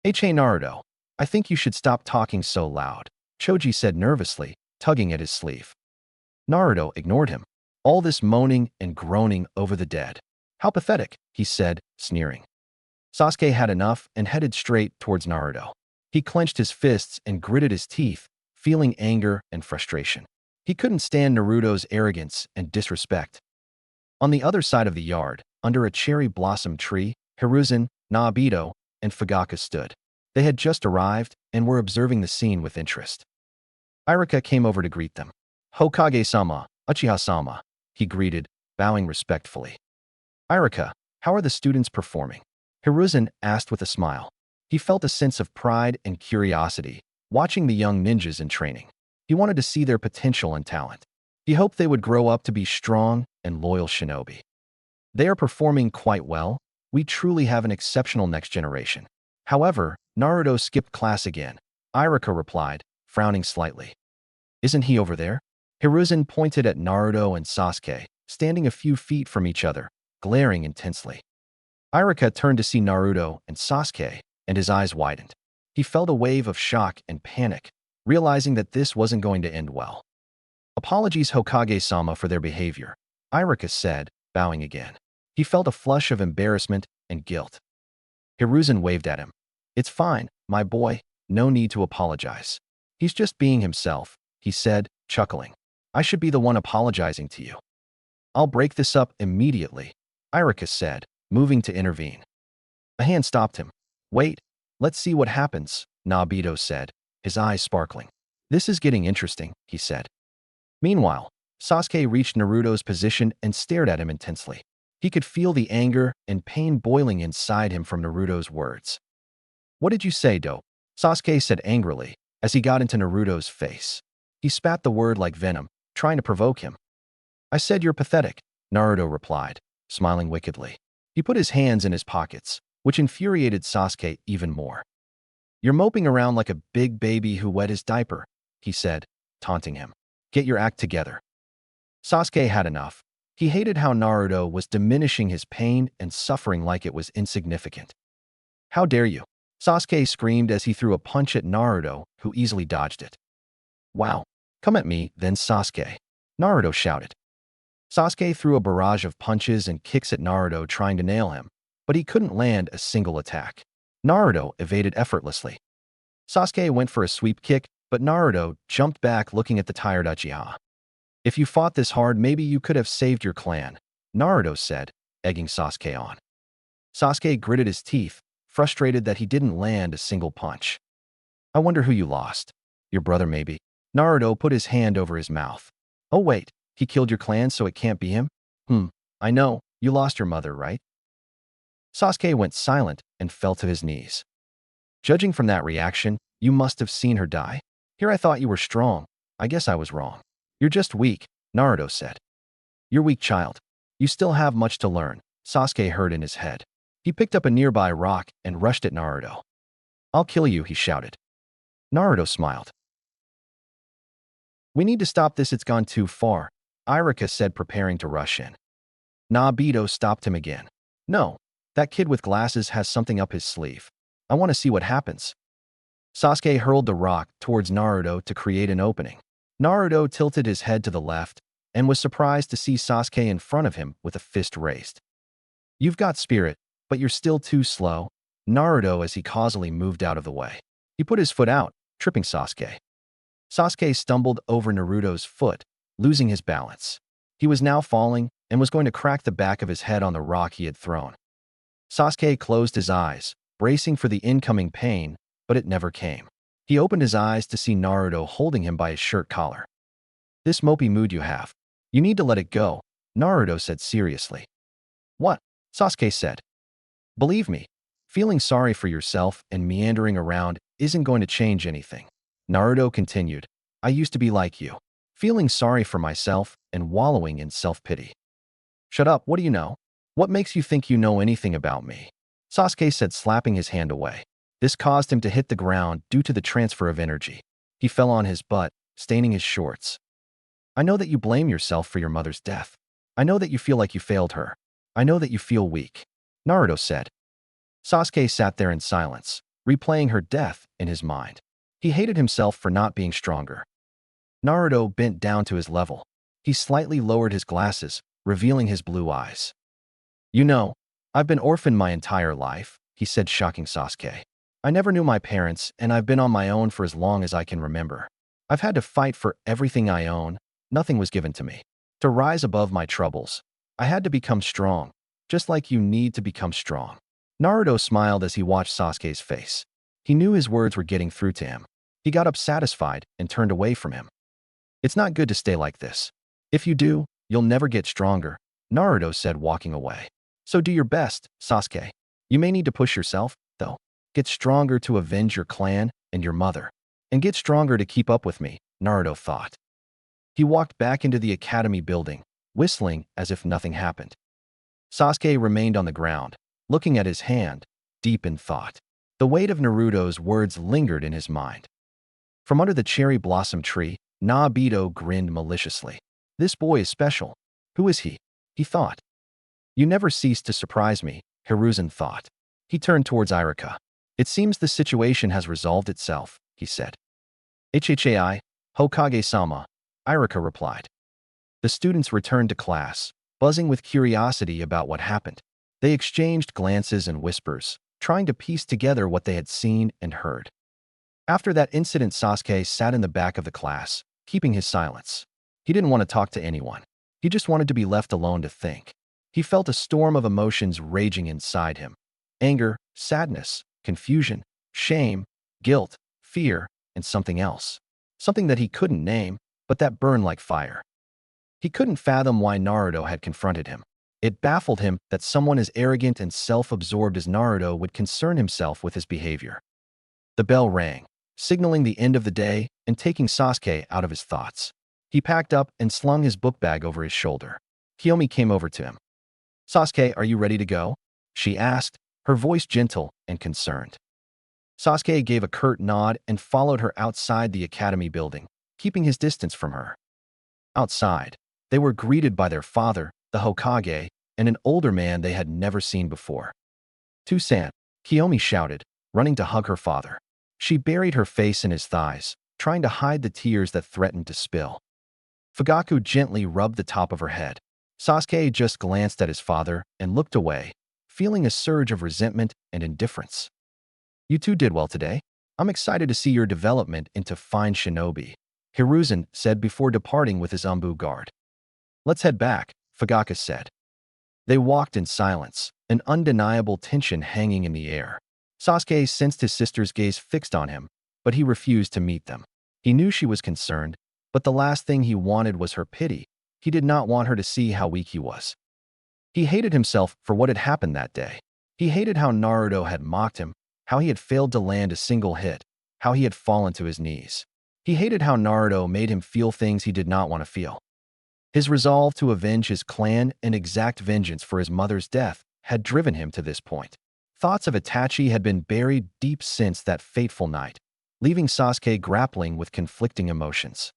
Hey Naruto, I think you should stop talking so loud, Choji said nervously, tugging at his sleeve. Naruto ignored him. All this moaning and groaning over the dead. How pathetic, he said, sneering. Sasuke had enough and headed straight towards Naruto. He clenched his fists and gritted his teeth, feeling anger and frustration. He couldn't stand Naruto's arrogance and disrespect. On the other side of the yard, under a cherry blossom tree, Hiruzen, Naobito, and Fugaka stood. They had just arrived and were observing the scene with interest. Irika came over to greet them. Hokage-sama, Uchiha-sama, he greeted, bowing respectfully. Irika, how are the students performing? Hiruzen asked with a smile. He felt a sense of pride and curiosity, watching the young ninjas in training. He wanted to see their potential and talent. He hoped they would grow up to be strong and loyal shinobi. They are performing quite well. We truly have an exceptional next generation. However, Naruto skipped class again, Irika replied, frowning slightly. Isn't he over there? Hiruzen pointed at Naruto and Sasuke, standing a few feet from each other, glaring intensely. Irika turned to see Naruto and Sasuke, and his eyes widened. He felt a wave of shock and panic, realizing that this wasn't going to end well. Apologies Hokage-sama for their behavior, Irika said, bowing again. He felt a flush of embarrassment and guilt. Hiruzen waved at him. It's fine, my boy, no need to apologize. He's just being himself, he said, chuckling. I should be the one apologizing to you. I'll break this up immediately, Irika said, moving to intervene. A hand stopped him. Wait, let's see what happens, Naobito said, his eyes sparkling. This is getting interesting, he said. Meanwhile, Sasuke reached Naruto's position and stared at him intensely. He could feel the anger and pain boiling inside him from Naruto's words. What did you say, dope? Sasuke said angrily, as he got into Naruto's face. He spat the word like venom, trying to provoke him. I said you're pathetic, Naruto replied, smiling wickedly. He put his hands in his pockets, which infuriated Sasuke even more. You're moping around like a big baby who wet his diaper, he said, taunting him. Get your act together. Sasuke had enough. He hated how Naruto was diminishing his pain and suffering like it was insignificant. How dare you? Sasuke screamed as he threw a punch at Naruto, who easily dodged it. Wow, come at me, then Sasuke, Naruto shouted. Sasuke threw a barrage of punches and kicks at Naruto trying to nail him, but he couldn't land a single attack. Naruto evaded effortlessly. Sasuke went for a sweep kick, but Naruto jumped back looking at the tired Uchiha. If you fought this hard, maybe you could have saved your clan, Naruto said, egging Sasuke on. Sasuke gritted his teeth, frustrated that he didn't land a single punch. I wonder who you lost. Your brother, maybe. Naruto put his hand over his mouth. Oh wait, he killed your clan so it can't be him? I know, you lost your mother, right? Sasuke went silent and fell to his knees. Judging from that reaction, you must have seen her die. Here I thought you were strong. I guess I was wrong. You're just weak, Naruto said. You're weak, child. You still have much to learn, Sasuke heard in his head. He picked up a nearby rock and rushed at Naruto. "I'll kill you," he shouted. Naruto smiled. "We need to stop this, it's gone too far," Iruka said, preparing to rush in. Nobito stopped him again. "No, that kid with glasses has something up his sleeve. I want to see what happens." Sasuke hurled the rock towards Naruto to create an opening. Naruto tilted his head to the left and was surprised to see Sasuke in front of him with a fist raised. "You've got spirit, but you're still too slow," Naruto as he causally moved out of the way. He put his foot out, tripping Sasuke. Sasuke stumbled over Naruto's foot, losing his balance. He was now falling and was going to crack the back of his head on the rock he had thrown. Sasuke closed his eyes, bracing for the incoming pain, but it never came. He opened his eyes to see Naruto holding him by his shirt collar. "This mopey mood you have. You need to let it go," Naruto said seriously. "What?" Sasuke said. "Believe me, feeling sorry for yourself and meandering around isn't going to change anything." Naruto continued, "I used to be like you, feeling sorry for myself and wallowing in self-pity." "Shut up, what do you know? What makes you think you know anything about me?" Sasuke said, slapping his hand away. This caused him to hit the ground due to the transfer of energy. He fell on his butt, staining his shorts. "I know that you blame yourself for your mother's death. I know that you feel like you failed her. I know that you feel weak," Naruto said. Sasuke sat there in silence, replaying her death in his mind. He hated himself for not being stronger. Naruto bent down to his level. He slightly lowered his glasses, revealing his blue eyes. "You know, I've been orphaned my entire life," he said, shocking Sasuke. "I never knew my parents, and I've been on my own for as long as I can remember. I've had to fight for everything I own. Nothing was given to me. To rise above my troubles, I had to become strong, just like you need to become strong." Naruto smiled as he watched Sasuke's face. He knew his words were getting through to him. He got up satisfied and turned away from him. "It's not good to stay like this. If you do, you'll never get stronger," Naruto said, walking away. "So do your best, Sasuke. You may need to push yourself, though. Get stronger to avenge your clan and your mother. And get stronger to keep up with me," Naruto thought. He walked back into the academy building, whistling as if nothing happened. Sasuke remained on the ground, looking at his hand, deep in thought. The weight of Naruto's words lingered in his mind. From under the cherry blossom tree, Nobito grinned maliciously. "This boy is special. Who is he?" he thought. "You never cease to surprise me," Hiruzen thought. He turned towards Iruka. "It seems the situation has resolved itself," he said. "HHAI, Hokage-sama," Iruka replied. The students returned to class, buzzing with curiosity about what happened. They exchanged glances and whispers, trying to piece together what they had seen and heard. After that incident, Sasuke sat in the back of the class, keeping his silence. He didn't want to talk to anyone. He just wanted to be left alone to think. He felt a storm of emotions raging inside him. Anger, sadness, confusion, shame, guilt, fear, and something else. Something that he couldn't name, but that burned like fire. He couldn't fathom why Naruto had confronted him. It baffled him that someone as arrogant and self-absorbed as Naruto would concern himself with his behavior. The bell rang, signaling the end of the day and taking Sasuke out of his thoughts. He packed up and slung his book bag over his shoulder. Kiyomi came over to him. "Sasuke, are you ready to go?" she asked, her voice gentle and concerned. Sasuke gave a curt nod and followed her outside the academy building, keeping his distance from her. Outside, they were greeted by their father, the Hokage, and an older man they had never seen before. "Tusan," Kiyomi shouted, running to hug her father. She buried her face in his thighs, trying to hide the tears that threatened to spill. Fugaku gently rubbed the top of her head. Sasuke just glanced at his father and looked away, feeling a surge of resentment and indifference. "You two did well today. I'm excited to see your development into fine shinobi," Hiruzen said before departing with his Umbu guard. "Let's head back," Fugaku said. They walked in silence, an undeniable tension hanging in the air. Sasuke sensed his sister's gaze fixed on him, but he refused to meet them. He knew she was concerned, but the last thing he wanted was her pity. He did not want her to see how weak he was. He hated himself for what had happened that day. He hated how Naruto had mocked him, how he had failed to land a single hit, how he had fallen to his knees. He hated how Naruto made him feel things he did not want to feel. His resolve to avenge his clan and exact vengeance for his mother's death had driven him to this point. Thoughts of Itachi had been buried deep since that fateful night, leaving Sasuke grappling with conflicting emotions.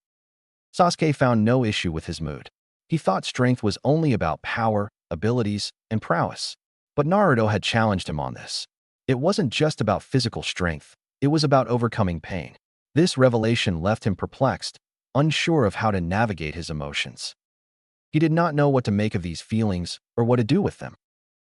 Sasuke found no issue with his mood. He thought strength was only about power, abilities, and prowess. But Naruto had challenged him on this. It wasn't just about physical strength, it was about overcoming pain. This revelation left him perplexed, unsure of how to navigate his emotions. He did not know what to make of these feelings or what to do with them.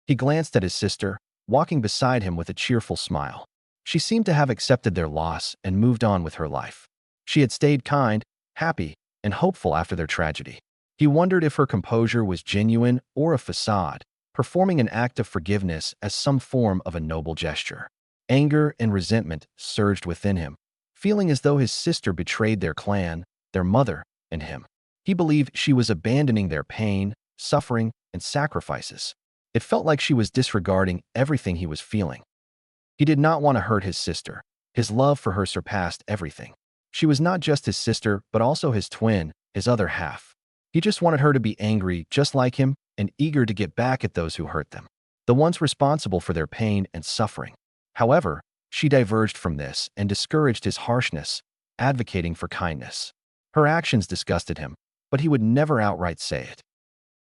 He glanced at his sister, walking beside him with a cheerful smile. She seemed to have accepted their loss and moved on with her life. She had stayed kind, happy, and hopeful after their tragedy. He wondered if her composure was genuine or a facade, performing an act of forgiveness as some form of a noble gesture. Anger and resentment surged within him, feeling as though his sister betrayed their clan, their mother, and him. He believed she was abandoning their pain, suffering, and sacrifices. It felt like she was disregarding everything he was feeling. He did not want to hurt his sister. His love for her surpassed everything. She was not just his sister, but also his twin, his other half. He just wanted her to be angry just like him and eager to get back at those who hurt them, the ones responsible for their pain and suffering. However, she diverged from this and discouraged his harshness, advocating for kindness. Her actions disgusted him, but he would never outright say it.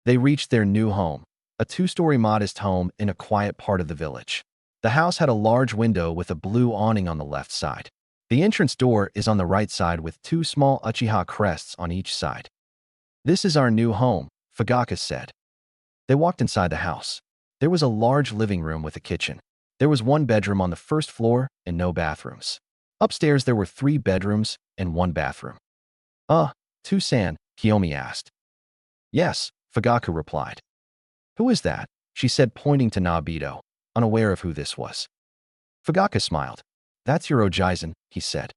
They reached their new home, a two-story modest home in a quiet part of the village. The house had a large window with a blue awning on the left side. The entrance door is on the right side with two small Uchiha crests on each side. "This is our new home," Fugaka said. They walked inside the house. There was a large living room with a kitchen. There was one bedroom on the first floor and no bathrooms. Upstairs there were 3 bedrooms and 1 bathroom. Two-san?" Kiyomi asked. "Yes," Fugaku replied. "Who is that?" she said, pointing to Nobito, unaware of who this was. Fugaku smiled. "That's your Ojizen," he said.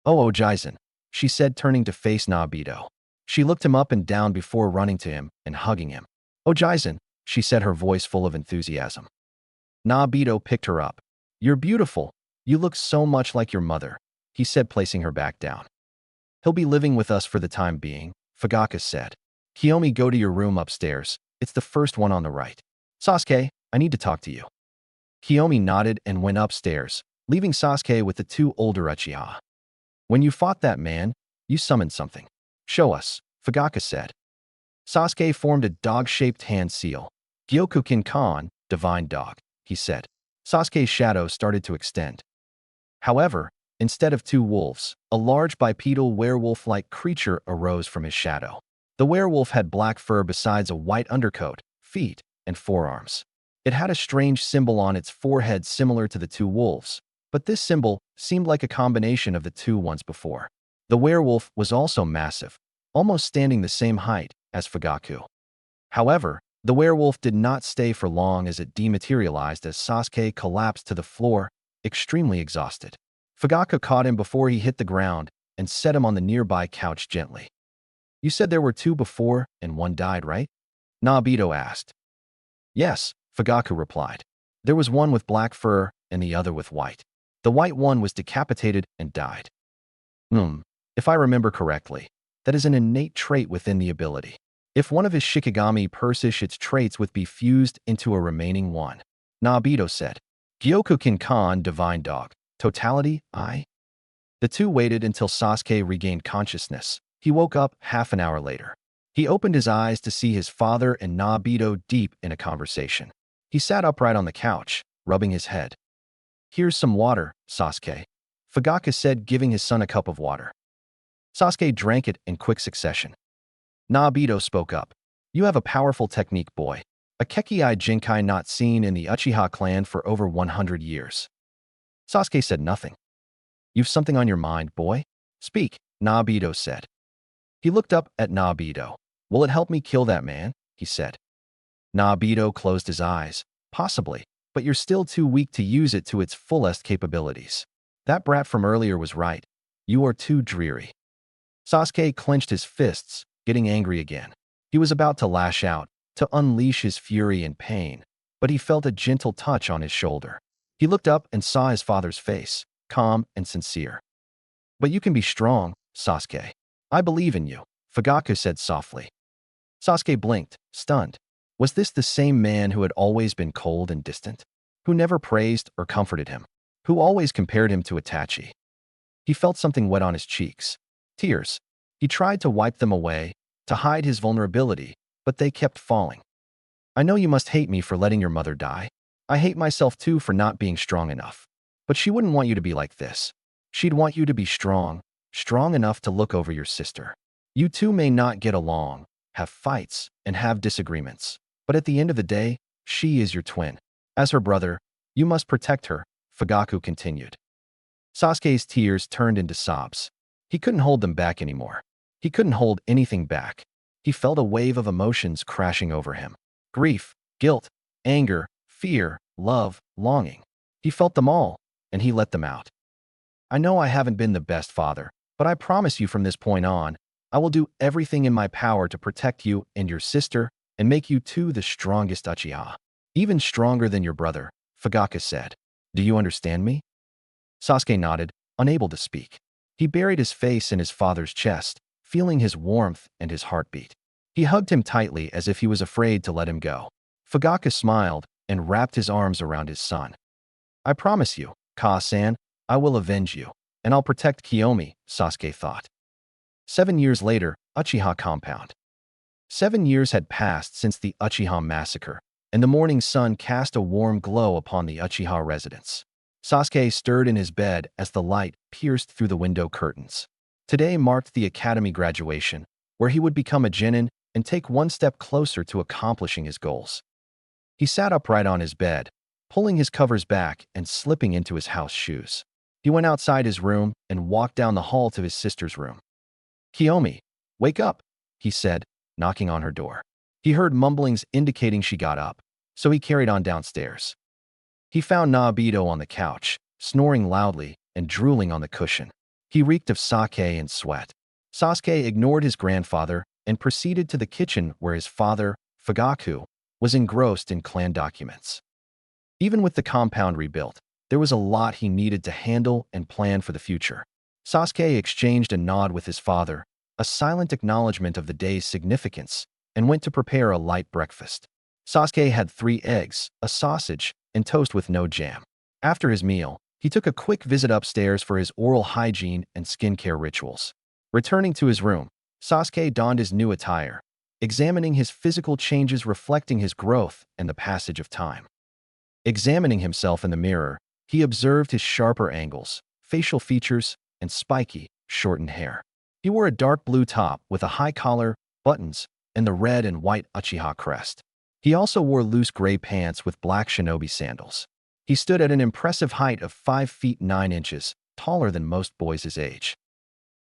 "Oh, Ojizen," she said, turning to face Nobito. She looked him up and down before running to him and hugging him. "Ojizen," she said, her voice full of enthusiasm. Nobito picked her up. "You're beautiful. You look so much like your mother," he said, placing her back down. "He'll be living with us for the time being," Fugaku said. "Kiyomi, go to your room upstairs. It's the first one on the right. Sasuke, I need to talk to you." Kiyomi nodded and went upstairs, leaving Sasuke with the 2 older Uchiha. "When you fought that man, you summoned something. Show us," Fugaku said. Sasuke formed a dog-shaped hand seal. "Gyokukin-kan, divine dog," he said. Sasuke's shadow started to extend. However, instead of 2 wolves, a large bipedal werewolf-like creature arose from his shadow. The werewolf had black fur besides a white undercoat, feet, and forearms. It had a strange symbol on its forehead similar to the 2 wolves, but this symbol seemed like a combination of the 2 ones before. The werewolf was also massive, almost standing the same height as Fugaku. However, the werewolf did not stay for long as it dematerialized as Sasuke collapsed to the floor, extremely exhausted. Fugaku caught him before he hit the ground and set him on the nearby couch gently. "You said there were 2 before and 1 died, right?" Nobito asked. "Yes," Fugaku replied. "There was one with black fur and the other with white. The white one was decapitated and died." If I remember correctly, that is an innate trait within the ability. If one of his Shikigami persists, its traits would be fused into a remaining one," Nobito said. "Gyokukin-kan, divine dog. Totality, I?" The 2 waited until Sasuke regained consciousness. He woke up half an hour later. He opened his eyes to see his father and Nobito deep in a conversation. He sat upright on the couch, rubbing his head. "Here's some water, Sasuke," Fugaku said, giving his son a cup of water. Sasuke drank it in quick succession. Nobito spoke up. "You have a powerful technique, boy. A Kekii Jinkai not seen in the Uchiha clan for over 100 years. Sasuke said nothing. "You've something on your mind, boy? Speak," Nobito said. He looked up at Nobito. "Will it help me kill that man?" he said. Nobito closed his eyes. "Possibly, but you're still too weak to use it to its fullest capabilities. That brat from earlier was right. You are too dreary." Sasuke clenched his fists, getting angry again. He was about to lash out, to unleash his fury and pain, but he felt a gentle touch on his shoulder. He looked up and saw his father's face, calm and sincere. "But you can be strong, Sasuke. I believe in you," Fugaku said softly. Sasuke blinked, stunned. Was this the same man who had always been cold and distant? Who never praised or comforted him? Who always compared him to Itachi? He felt something wet on his cheeks. Tears. He tried to wipe them away, to hide his vulnerability, but they kept falling. I know you must hate me for letting your mother die. I hate myself too for not being strong enough. But she wouldn't want you to be like this. She'd want you to be strong, strong enough to look over your sister. You two may not get along, have fights, and have disagreements. But at the end of the day, she is your twin. As her brother, you must protect her, Fugaku continued. Sasuke's tears turned into sobs. He couldn't hold them back anymore. He couldn't hold anything back. He felt a wave of emotions crashing over him. Grief, guilt, anger, fear, love, longing. He felt them all, and he let them out. I know I haven't been the best father, but I promise you from this point on, I will do everything in my power to protect you and your sister and make you two the strongest Uchiha. Even stronger than your brother, Fugaku said. Do you understand me? Sasuke nodded, unable to speak. He buried his face in his father's chest, feeling his warmth and his heartbeat. He hugged him tightly as if he was afraid to let him go. Fugaku smiled and wrapped his arms around his son. I promise you, Ka-san, I will avenge you, and I'll protect Kiyomi, Sasuke thought. 7 years later, Uchiha compound. 7 years had passed since the Uchiha massacre, and the morning sun cast a warm glow upon the Uchiha residence. Sasuke stirred in his bed as the light pierced through the window curtains. Today marked the academy graduation, where he would become a genin and take one step closer to accomplishing his goals. He sat upright on his bed, pulling his covers back and slipping into his house shoes. He went outside his room and walked down the hall to his sister's room. Kiyomi, wake up, he said, knocking on her door. He heard mumblings indicating she got up, so he carried on downstairs. He found Naruto on the couch, snoring loudly and drooling on the cushion. He reeked of sake and sweat. Sasuke ignored his grandfather and proceeded to the kitchen where his father, Fugaku, was engrossed in clan documents. Even with the compound rebuilt, there was a lot he needed to handle and plan for the future. Sasuke exchanged a nod with his father, a silent acknowledgement of the day's significance, and went to prepare a light breakfast. Sasuke had 3 eggs, a sausage, and toast with no jam. After his meal, he took a quick visit upstairs for his oral hygiene and skincare rituals. Returning to his room, Sasuke donned his new attire, examining his physical changes reflecting his growth and the passage of time. Examining himself in the mirror, he observed his sharper angles, facial features, and spiky, shortened hair. He wore a dark blue top with a high collar, buttons, and the red and white Uchiha crest. He also wore loose gray pants with black shinobi sandals. He stood at an impressive height of 5 feet 9 inches, taller than most boys his age.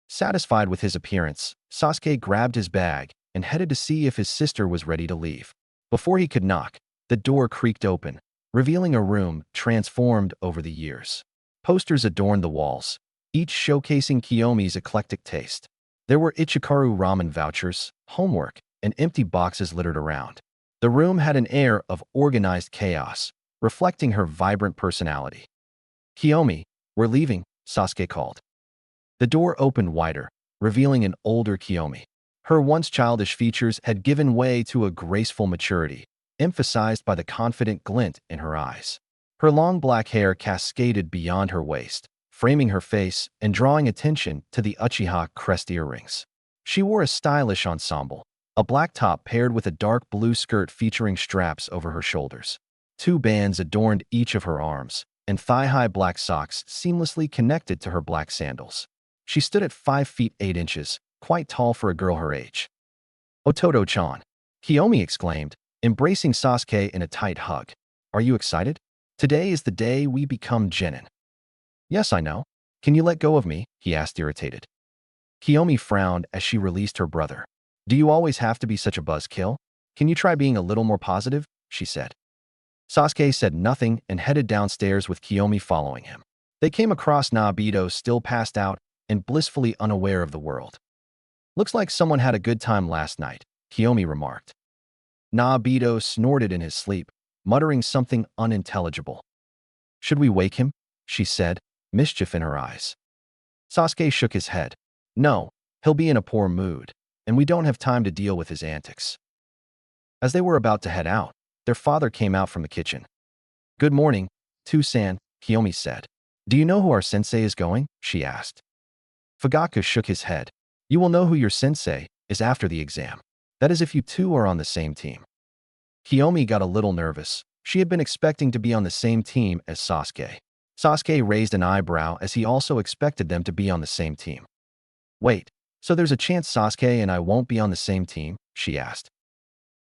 Satisfied with his appearance, Sasuke grabbed his bag and headed to see if his sister was ready to leave. Before he could knock, the door creaked open, revealing a room transformed over the years. Posters adorned the walls, each showcasing Kiyomi's eclectic taste. There were Ichikaru ramen vouchers, homework, and empty boxes littered around. The room had an air of organized chaos, reflecting her vibrant personality. Kiyomi, we're leaving, Sasuke called. The door opened wider, revealing an older Kiyomi. Her once childish features had given way to a graceful maturity, emphasized by the confident glint in her eyes. Her long black hair cascaded beyond her waist, framing her face and drawing attention to the Uchiha crest earrings. She wore a stylish ensemble, a black top paired with a dark blue skirt featuring straps over her shoulders. 2 bands adorned each of her arms, and thigh-high black socks seamlessly connected to her black sandals. She stood at 5 feet 8 inches, quite tall for a girl her age. Ototo-chan, Kiyomi exclaimed, embracing Sasuke in a tight hug. Are you excited? Today is the day we become genin. Yes, I know. Can you let go of me? He asked irritated. Kiyomi frowned as she released her brother. Do you always have to be such a buzzkill? Can you try being a little more positive? She said. Sasuke said nothing and headed downstairs with Kiyomi following him. They came across Naruto still passed out and blissfully unaware of the world. Looks like someone had a good time last night, Kiyomi remarked. Naruto snorted in his sleep, muttering something unintelligible. Should we wake him? She said, mischief in her eyes. Sasuke shook his head. No, he'll be in a poor mood, and we don't have time to deal with his antics. As they were about to head out, their father came out from the kitchen. "Good morning, Tu-san," Kiyomi said. "Do you know who our sensei is going?" she asked. Fugaku shook his head. "You will know who your sensei is after the exam. That is if you two are on the same team." Kiyomi got a little nervous. She had been expecting to be on the same team as Sasuke. Sasuke raised an eyebrow as he also expected them to be on the same team. "Wait, so there's a chance Sasuke and I won't be on the same team?" she asked.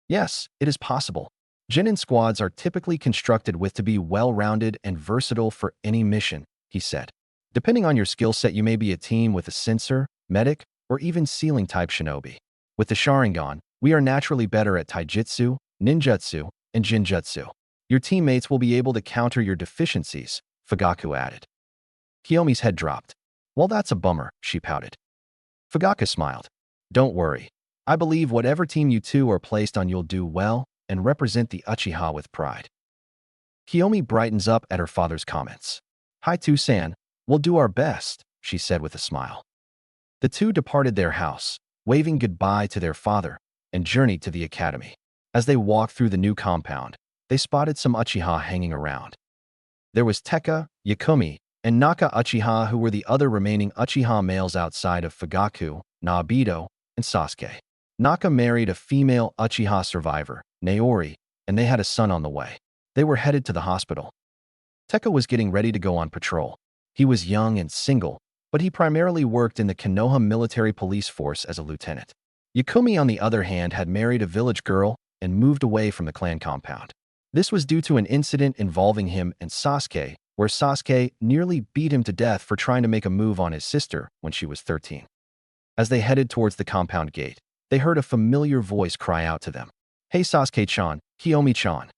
"Yes, it is possible. Genin squads are typically constructed with to be well-rounded and versatile for any mission," he said. "Depending on your skill set, you may be a team with a sensor, medic, or even sealing-type shinobi. With the Sharingan, we are naturally better at taijutsu, ninjutsu, and jinjutsu. Your teammates will be able to counter your deficiencies," Fugaku added. Kiyomi's head dropped. "Well, that's a bummer," she pouted. Fugaku smiled. "Don't worry. I believe whatever team you two are placed on, you'll do well and represent the Uchiha with pride." Kiyomi brightens up at her father's comments. "Hi, Tu-san. We'll do our best," she said with a smile. The two departed their house, waving goodbye to their father, and journeyed to the academy. As they walked through the new compound, they spotted some Uchiha hanging around. There was Tekka, Yakumi, and Naka Uchiha, who were the other remaining Uchiha males outside of Fugaku, Naobito, and Sasuke. Naka married a female Uchiha survivor, Naori, and they had a son on the way. They were headed to the hospital. Tekka was getting ready to go on patrol. He was young and single, but he primarily worked in the Konoha military police force as a lieutenant. Yakumi, on the other hand, had married a village girl and moved away from the clan compound. This was due to an incident involving him and Sasuke, where Sasuke nearly beat him to death for trying to make a move on his sister when she was 13. As they headed towards the compound gate, they heard a familiar voice cry out to them. "Hey Sasuke-chan, Kiyomi-chan."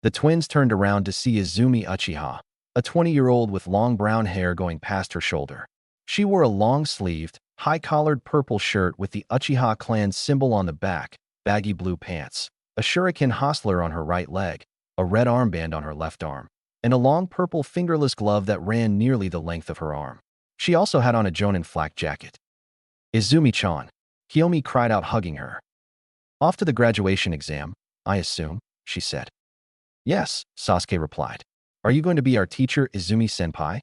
The twins turned around to see Izumi Uchiha, a 20-year-old with long brown hair going past her shoulder. She wore a long-sleeved, high-collared purple shirt with the Uchiha clan symbol on the back, baggy blue pants, a shuriken hostler on her right leg, a red armband on her left arm, and a long purple fingerless glove that ran nearly the length of her arm. She also had on a jonin flak jacket. "Izumi-chan," Kiyomi cried out, hugging her. "Off to the graduation exam, I assume," she said. "Yes," Sasuke replied. "Are you going to be our teacher, Izumi-senpai?"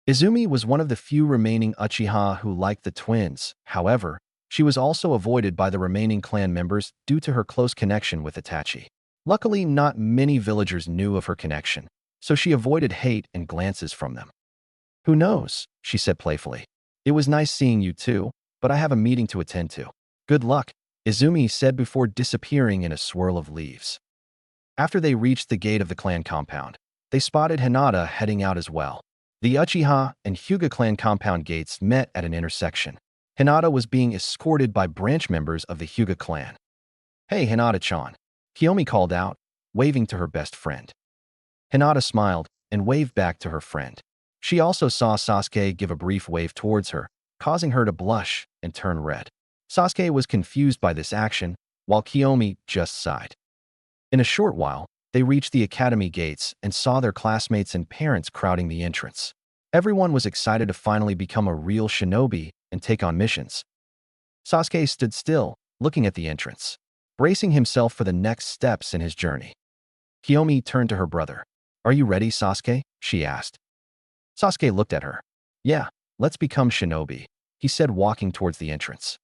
Izumi was one of the few remaining Uchiha who liked the twins. However, she was also avoided by the remaining clan members due to her close connection with Itachi. Luckily, not many villagers knew of her connection, so she avoided hate and glances from them. "Who knows?" she said playfully. "It was nice seeing you too, but I have a meeting to attend to." "Good luck," Izumi said before disappearing in a swirl of leaves. After they reached the gate of the clan compound, they spotted Hinata heading out as well. The Uchiha and Hyuga clan compound gates met at an intersection. Hinata was being escorted by branch members of the Hyuga clan. "Hey, Hinata-chan," Kiyomi called out, waving to her best friend. Hinata smiled and waved back to her friend. She also saw Sasuke give a brief wave towards her, causing her to blush and turn red. Sasuke was confused by this action, while Kiyomi just sighed. In a short while, they reached the academy gates and saw their classmates and parents crowding the entrance. Everyone was excited to finally become a real shinobi and take on missions. Sasuke stood still, looking at the entrance, bracing himself for the next steps in his journey. Kiyomi turned to her brother. "Are you ready, Sasuke?" she asked. Sasuke looked at her. "Yeah, let's become shinobi," he said, walking towards the entrance.